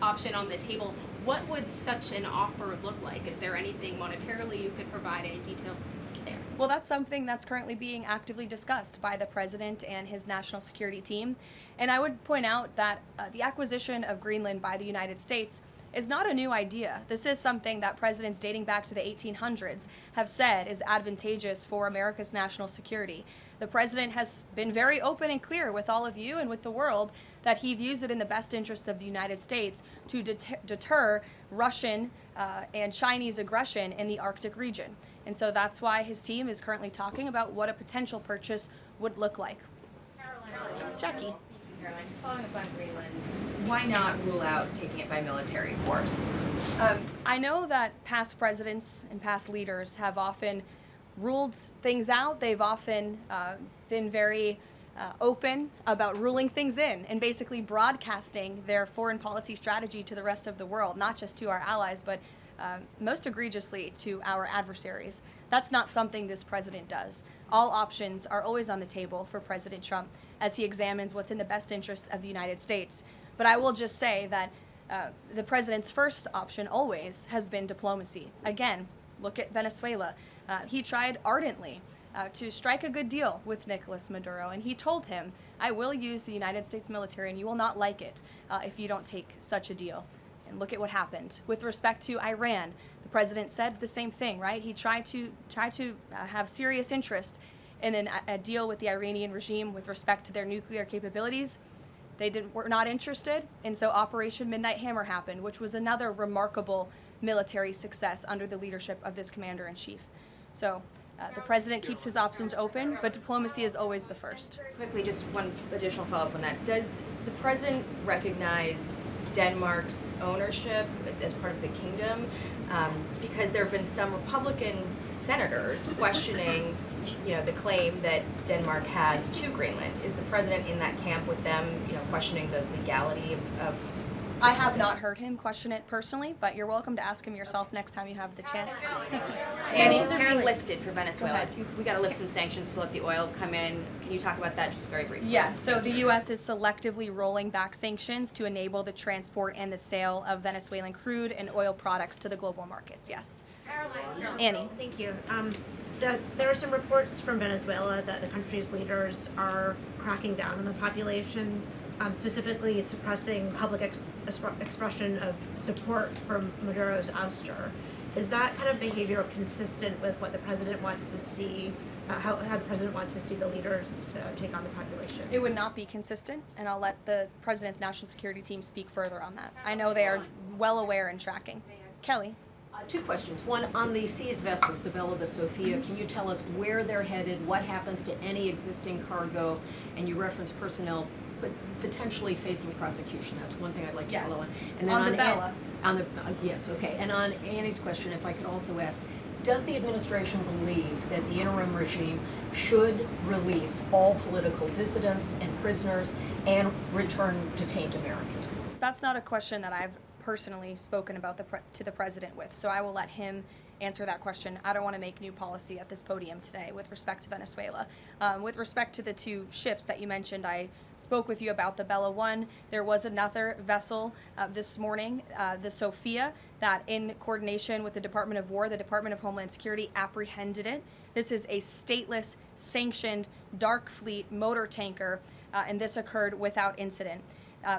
option on the table. What would such an offer look like? Is there anything monetarily you could provide, any details there? Well, that's something that's currently being actively discussed by the president and his national security team. And I would point out that the acquisition of Greenland by the United States is not a new idea. This is something that presidents dating back to the 1800s have said is advantageous for America's national security. The president has been very open and clear with all of you and with the world that he views it in the best interest of the United States to deter Russian and Chinese aggression in the Arctic region. And so that's why his team is currently talking about what a potential purchase would look like. Jackie. Caroline, just following up on Greenland, why not rule out taking it by military force? I know that past presidents and past leaders have often ruled things out. They've often been very open about ruling things in and basically broadcasting their foreign policy strategy to the rest of the world, not just to our allies, but most egregiously to our adversaries. That's not something this president does. All options are always on the table for President Trump as he examines what's in the best interests of the United States. But I will just say that the president's first option always has been diplomacy. Again, look at Venezuela. He tried ardently to strike a good deal with Nicolas Maduro, and he told him, I will use the United States military and you will not like it if you don't take such a deal. And look at what happened. With respect to Iran, the president said the same thing, right? He tried to have serious interest in a deal with the Iranian regime with respect to their nuclear capabilities. They were not interested, and so Operation Midnight Hammer happened, which was another remarkable military success under the leadership of this commander-in-chief. So the president keeps his options open, but diplomacy is always the first. Quickly, just one additional follow-up on that. Does the president recognize Denmark's ownership as part of the kingdom? Because there have been some Republican senators questioning the claim that Denmark has to Greenland. Is the president in that camp with them, questioning the legality of I have not heard him question it personally, but you're welcome to ask him yourself next time you have the chance. Sanctions are being lifted for Venezuela. We got to lift some sanctions to let the oil come in. Can you talk about that just very briefly? Yes, so the U.S. is selectively rolling back sanctions to enable the transport and the sale of Venezuelan crude and oil products to the global markets, yes. Karoline. Annie. Thank you. There are some reports from Venezuela that the country's leaders are cracking down on the population, specifically suppressing public expression of support for Maduro's ouster. Is that kind of behavior consistent with what the president wants to see, how the president wants to see the leaders take on the population? It would not be consistent, and I'll let the president's national security team speak further on that. I know they are well aware and tracking. Kelly. Two questions. One, on the seized vessels, the Bella, the Sophia, can you tell us where they're headed, what happens to any existing cargo, and you reference personnel but potentially facing prosecution? That's one thing I'd like to follow on. And then on the Bella. Yes, okay. And on Annie's question, if I could also ask, does the administration believe that the interim regime should release all political dissidents and prisoners and return detained Americans? That's not a question that I've personally spoken about to the president with, so I will let him answer that question. I don't want to make new policy at this podium today with respect to Venezuela. With respect to the two ships that you mentioned, I spoke with you about the Bella 1. There was another vessel this morning, the Sophia, that in coordination with the Department of War, the Department of Homeland Security apprehended it. This is a stateless, sanctioned, dark fleet motor tanker, and this occurred without incident.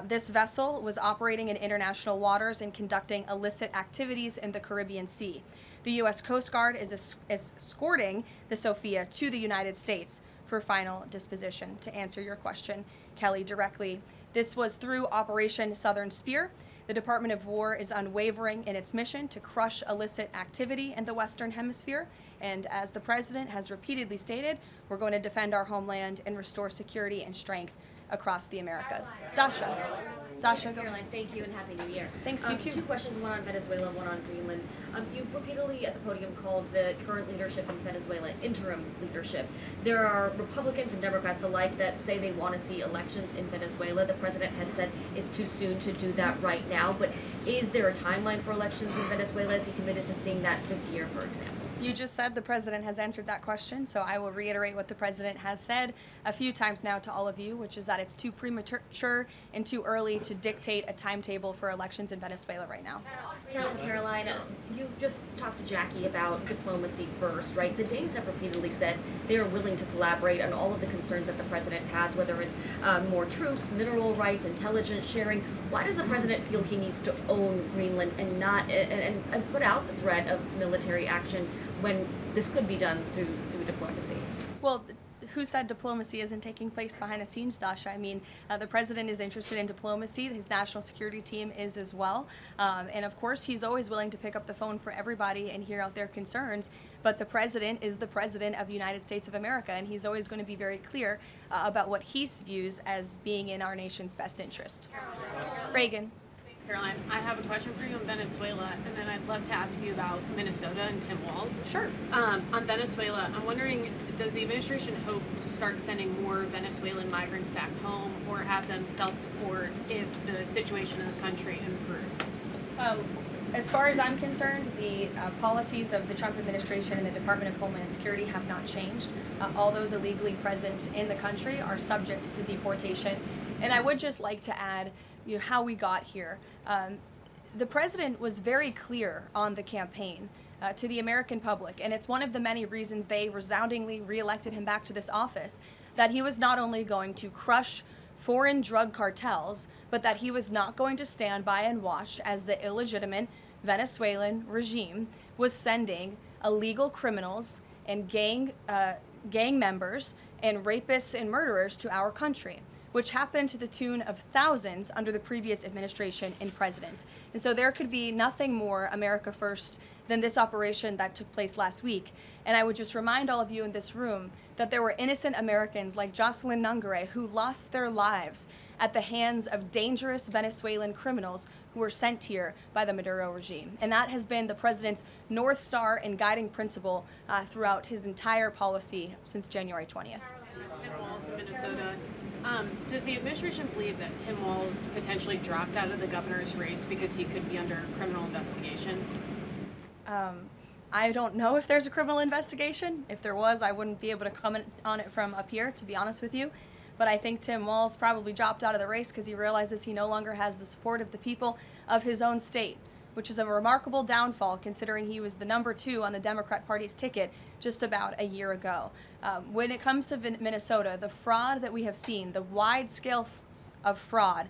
This vessel was operating in international waters and conducting illicit activities in the Caribbean Sea. The U.S. Coast Guard is escorting the Sophia to the United States for final disposition. To answer your question, Kelly, directly, this was through Operation Southern Spear. The Department of War is unwavering in its mission to crush illicit activity in the Western Hemisphere. And as the President has repeatedly stated, we're going to defend our homeland and restore security and strength across the Americas. Dasha. Dasha, go. Caroline, thank you and Happy New Year. Thanks, you too. Two questions, one on Venezuela, one on Greenland. You've repeatedly at the podium called the current leadership in Venezuela interim leadership. There are Republicans and Democrats alike that say they want to see elections in Venezuela. The president had said it's too soon to do that right now, but is there a timeline for elections in Venezuela? Is he committed to seeing that this year, for example? You just said the president has answered that question, so I will reiterate what the president has said a few times now to all of you, which is that it's too premature and too early to dictate a timetable for elections in Venezuela right now. Caroline, you just talked to Jackie about diplomacy first, right? The Danes have repeatedly said they are willing to collaborate on all of the concerns that the president has, whether it's more troops, mineral rights, intelligence sharing. Why does the president feel he needs to own Greenland and not and put out the threat of military action when this could be done through diplomacy? Well, who said diplomacy isn't taking place behind the scenes, Dasha? I mean, the president is interested in diplomacy. His national security team is as well. And of course, he's always willing to pick up the phone for everybody and hear out their concerns. But the president is the president of the United States of America, and he's always going to be very clear about what he views as being in our nation's best interest. Reagan. Caroline, I have a question for you on Venezuela, and then I'd love to ask you about Minnesota and Tim Walz. Sure. On Venezuela, I'm wondering, does the administration hope to start sending more Venezuelan migrants back home or have them self-deport if the situation in the country improves? As far as I'm concerned, the policies of the Trump administration and the Department of Homeland Security have not changed. All those illegally present in the country are subject to deportation. And I would just like to add, how we got here. The president was very clear on the campaign to the American public, and it's one of the many reasons they resoundingly reelected him back to this office, that he was not only going to crush foreign drug cartels, but that he was not going to stand by and watch as the illegitimate Venezuelan regime was sending illegal criminals and gang members and rapists and murderers to our country, which happened to the tune of thousands under the previous administration and president. And so there could be nothing more America first than this operation that took place last week. And I would just remind all of you in this room that there were innocent Americans like Jocelyn Nungare who lost their lives at the hands of dangerous Venezuelan criminals who were sent here by the Maduro regime. And that has been the president's North Star and guiding principle throughout his entire policy since January 20th. Tim Walz in Minnesota, Does the administration believe that Tim Walz potentially dropped out of the governor's race because he could be under criminal investigation? I don't know if there's a criminal investigation. If there was, I wouldn't be able to comment on it from up here, to be honest with you. But I think Tim Walz probably dropped out of the race because he realizes he no longer has the support of the people of his own state, which is a remarkable downfall considering he was the number 2 on the Democrat Party's ticket just about a year ago. When it comes to Minnesota, the fraud that we have seen, the wide scale of fraud,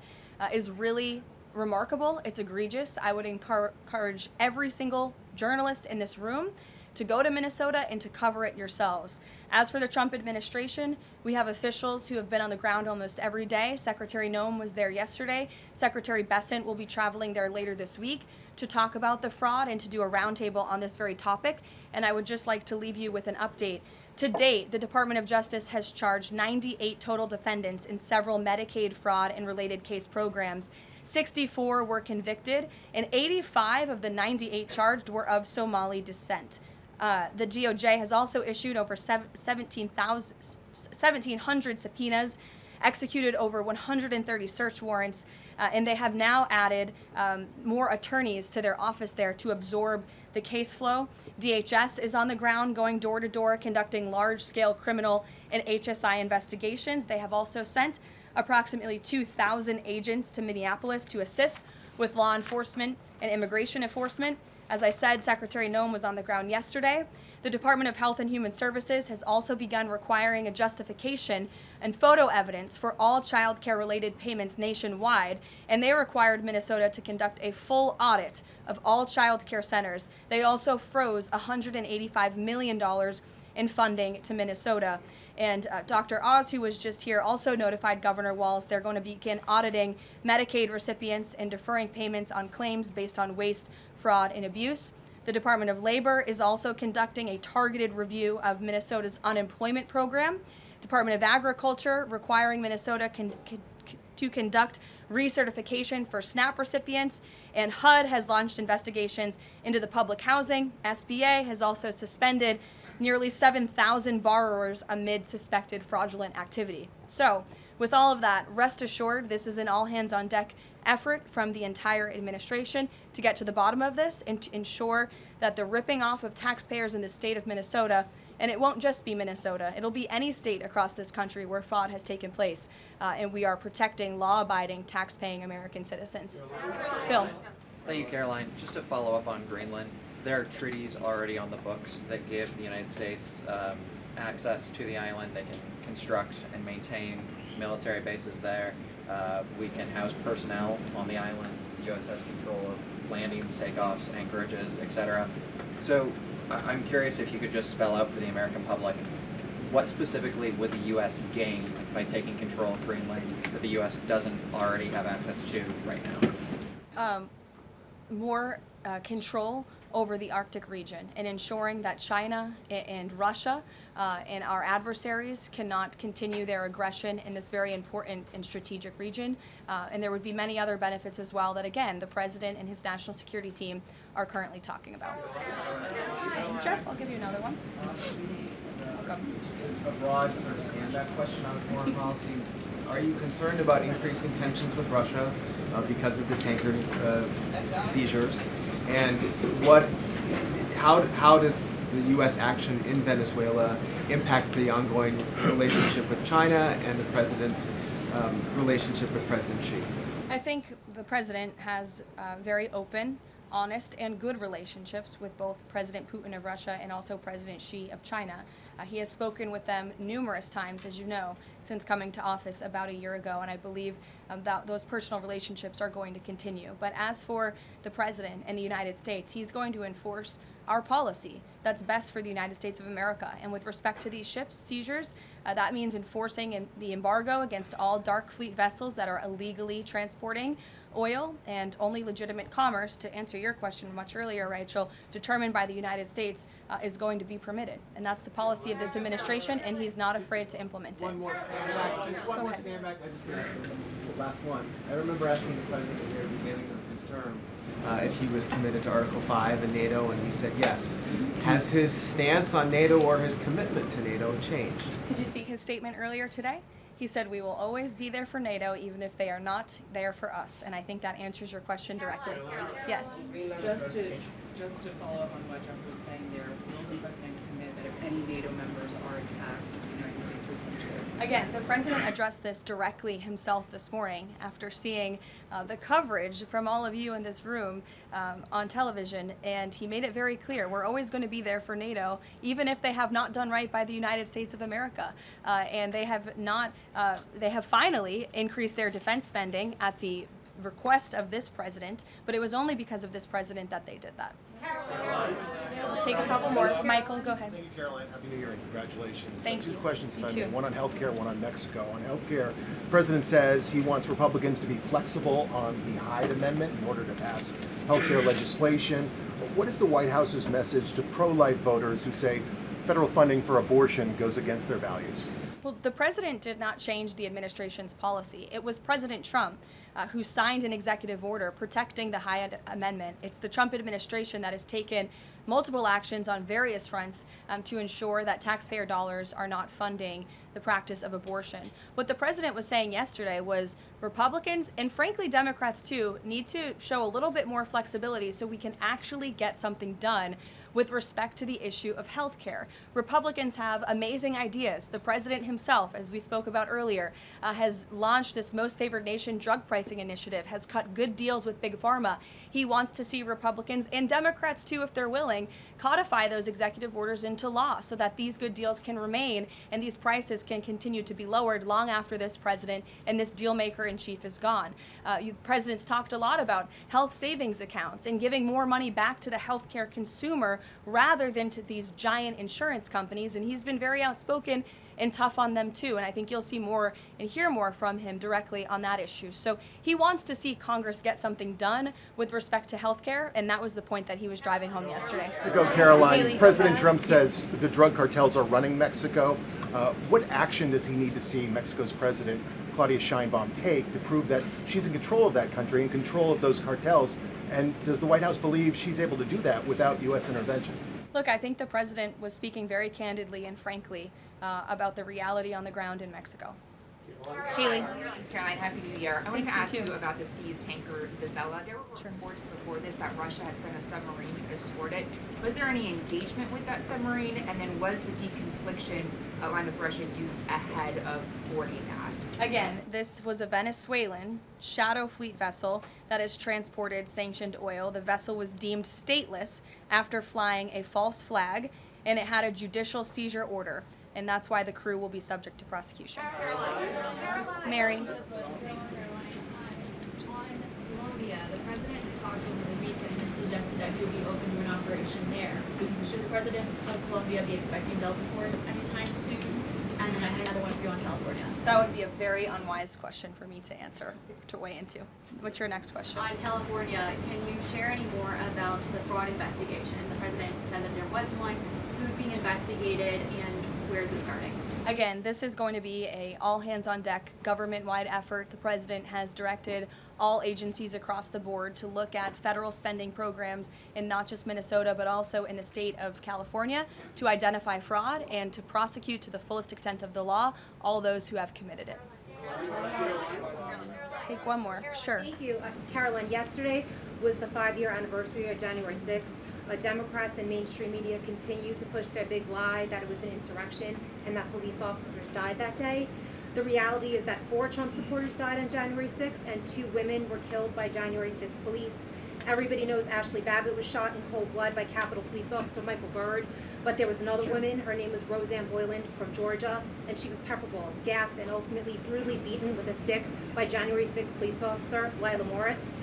is really remarkable. It's egregious. I would encourage every single journalist in this room to go to Minnesota and to cover it yourselves. As for the Trump administration, we have officials who have been on the ground almost every day. Secretary Noem was there yesterday. Secretary Bessent will be traveling there later this week to talk about the fraud and to do a roundtable on this very topic. And I would just like to leave you with an update. To date, the Department of Justice has charged 98 total defendants in several Medicaid fraud and related case programs. 64 were convicted, and 85 of the 98 charged were of Somali descent. The DOJ has also issued over 1,700 subpoenas, executed over 130 search warrants, and they have now added more attorneys to their office there to absorb the case flow. DHS is on the ground going door to door conducting large-scale criminal and HSI investigations. They have also sent approximately 2,000 agents to Minneapolis to assist with law enforcement and immigration enforcement. As I said, Secretary Noem was on the ground yesterday. The Department of Health and Human Services has also begun requiring a justification and photo evidence for all child care related payments nationwide, and they required Minnesota to conduct a full audit of all child care centers. They also froze $185 million in funding to Minnesota. And Dr. Oz, who was just here, also notified Governor Walz they're going to begin auditing Medicaid recipients and deferring payments on claims based on waste, fraud, and abuse. The Department of Labor is also conducting a targeted review of Minnesota's unemployment program. Department of Agriculture requiring Minnesota to conduct recertification for SNAP recipients, and HUD has launched investigations into the public housing. SBA has also suspended nearly 7,000 borrowers amid suspected fraudulent activity. So, with all of that, rest assured this is an all-hands-on-deck effort from the entire administration to get to the bottom of this and to ensure that the ripping off of taxpayers in the state of Minnesota, and it won't just be Minnesota, it'll be any state across this country where fraud has taken place, and we are protecting law-abiding, tax-paying American citizens. Phil. Thank you, Caroline. Just to follow up on Greenland, there are treaties already on the books that give the United States access to the island. They can construct and maintain military bases there. We can house personnel on the island. The U.S. has control of landings, takeoffs, anchorages, etc. So I'm curious if you could just spell out for the American public what specifically would the U.S. gain by taking control of Greenland that the U.S. doesn't already have access to right now? More control over the Arctic region and ensuring that China and Russia and our adversaries cannot continue their aggression in this very important and strategic region. And there would be many other benefits as well that, again, the President and his national security team are currently talking about. Jeff, I'll give you another one. Welcome. A broad sort of stand-back question on foreign policy. Are you concerned about increasing tensions with Russia because of the tanker seizures? And how does the U.S. action in Venezuela impact the ongoing relationship with China and the President's relationship with President Xi? I think the President has very open, honest, and good relationships with both President Putin of Russia and also President Xi of China. He has spoken with them numerous times, as you know, since coming to office about a year ago, and I believe that those personal relationships are going to continue. But as for the President and the United States, he's going to enforce our policy that's best for the United States of America. And with respect to these ships seizures, that means enforcing the embargo against all dark fleet vessels that are illegally transporting oil, and only legitimate commerce, to answer your question much earlier, Rachel, determined by the United States is going to be permitted. And that's the policy of this administration, and he's not afraid to implement it. One more stand back. Just one more stand back. I just asked the last one. I remember asking the President at the very beginning of his term if he was committed to Article 5 and NATO, and he said yes. Has his stance on NATO or his commitment to NATO changed? Did you see his statement earlier today? He said we will always be there for NATO, even if they are not there for us. And I think that answers your question directly. Yes. Just to follow up on what Jeff was saying there, will the president commit that if any NATO members are attacked, the United States will come to? Again, the president addressed this directly himself this morning after seeing the coverage from all of you in this room on television, and he made it very clear we're always going to be there for NATO, even if they have not done right by the United States of America. And they have not, they have finally increased their defense spending at the request of this president, but it was only because of this president that they did that. We'll take a couple more. Michael, go ahead. Thank you, Caroline. Happy New Year and congratulations. Thank Two you. questions, You if I too. may. One on healthcare, one on Mexico. On healthcare, the president says he wants Republicans to be flexible on the Hyde Amendment in order to pass healthcare legislation. What is the White House's message to pro-life voters who say federal funding for abortion goes against their values? Well, the president did not change the administration's policy. It was President Trump who signed an executive order protecting the Hyde Amendment. It's the Trump administration that has taken multiple actions on various fronts to ensure that taxpayer dollars are not funding the practice of abortion. What the president was saying yesterday was Republicans, and frankly Democrats too, need to show a little bit more flexibility so we can actually get something done with respect to the issue of health care. Republicans have amazing ideas. The president himself, as we spoke about earlier, has launched this Most Favored Nation drug pricing initiative, has cut good deals with Big Pharma. He wants to see Republicans and Democrats too, if they're willing, codify those executive orders into law so that these good deals can remain and these prices can continue to be lowered long after this president and this deal maker in chief is gone. Presidents talked a lot about health savings accounts and giving more money back to the healthcare consumer rather than to these giant insurance companies, and he's been very outspoken and tough on them too, and I think you'll see more and hear more from him directly on that issue. So he wants to see Congress get something done with respect to health care, and that was the point that he was driving home yesterday. Mexico, Caroline, Haley, President Trump says the drug cartels are running Mexico. What action does he need to see Mexico's president, Claudia Sheinbaum, take to prove that she's in control of that country, in control of those cartels? And does the White House believe she's able to do that without U.S. intervention? Look, I think the president was speaking very candidly and frankly about the reality on the ground in Mexico. Haley. Caroline, Happy New Year. I wanted to Thanks, ask you you too. about the seized tanker, the Vela. There were reports before this that Russia had sent a submarine to escort it. Was there any engagement with that submarine? And then was the deconfliction line with Russia used ahead of boarding that? Again, this was a Venezuelan shadow fleet vessel that has transported sanctioned oil. The vessel was deemed stateless after flying a false flag, and it had a judicial seizure order, and that's why the crew will be subject to prosecution. Mary. On Colombia, the president talked over the weekend and suggested that he would be open to an operation there. Should the president of Colombia be expecting Delta Force anytime soon? And then I had another one for you on California. That would be a very unwise question for me to answer, to weigh into. What's your next question? On California, can you share any more about the fraud investigation? The president said that there was one. Who's being investigated and where is it starting? Again, this is going to be a all-hands-on-deck government-wide effort. The president has directed all agencies across the board to look at federal spending programs in not just Minnesota, but also in the state of California to identify fraud and to prosecute to the fullest extent of the law all those who have committed it. Take one more. Sure. Thank you. Caroline, yesterday was the 5-year anniversary of January 6th. Democrats and mainstream media continue to push their big lie that it was an insurrection and that police officers died that day. The reality is that 4 Trump supporters died on January 6th and 2 women were killed by January 6th police. Everybody knows Ashley Babbitt was shot in cold blood by Capitol Police Officer Michael Byrd, but there was another woman, her name was Roseanne Boylan from Georgia, and she was pepperballed, gassed, and ultimately brutally beaten with a stick by January 6th police officer Lila Morris.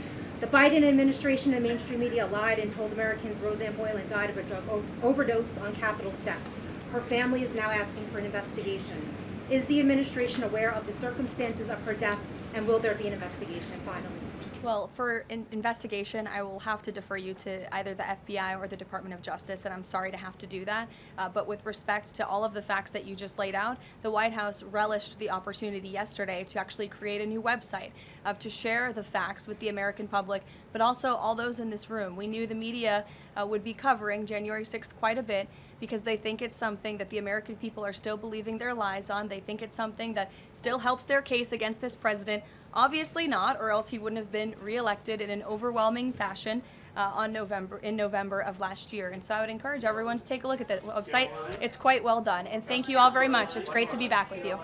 The Biden administration and mainstream media lied and told Americans Roseanne Boylan died of a drug overdose on Capitol steps. Her family is now asking for an investigation. Is the administration aware of the circumstances of her death, and will there be an investigation finally? Well, for investigation, I will have to defer you to either the FBI or the Department of Justice, and I'm sorry to have to do that. But with respect to all of the facts that you just laid out, the White House relished the opportunity yesterday to actually create a new website to share the facts with the American public, but also all those in this room. We knew the media would be covering January 6th quite a bit, because they think it's something that the American people are still believing their lies on. They think it's something that still helps their case against this president. Obviously not, or else he wouldn't have been reelected in an overwhelming fashion in November of last year. And so I would encourage everyone to take a look at the website. It's quite well done. And thank you all very much. It's great to be back with you.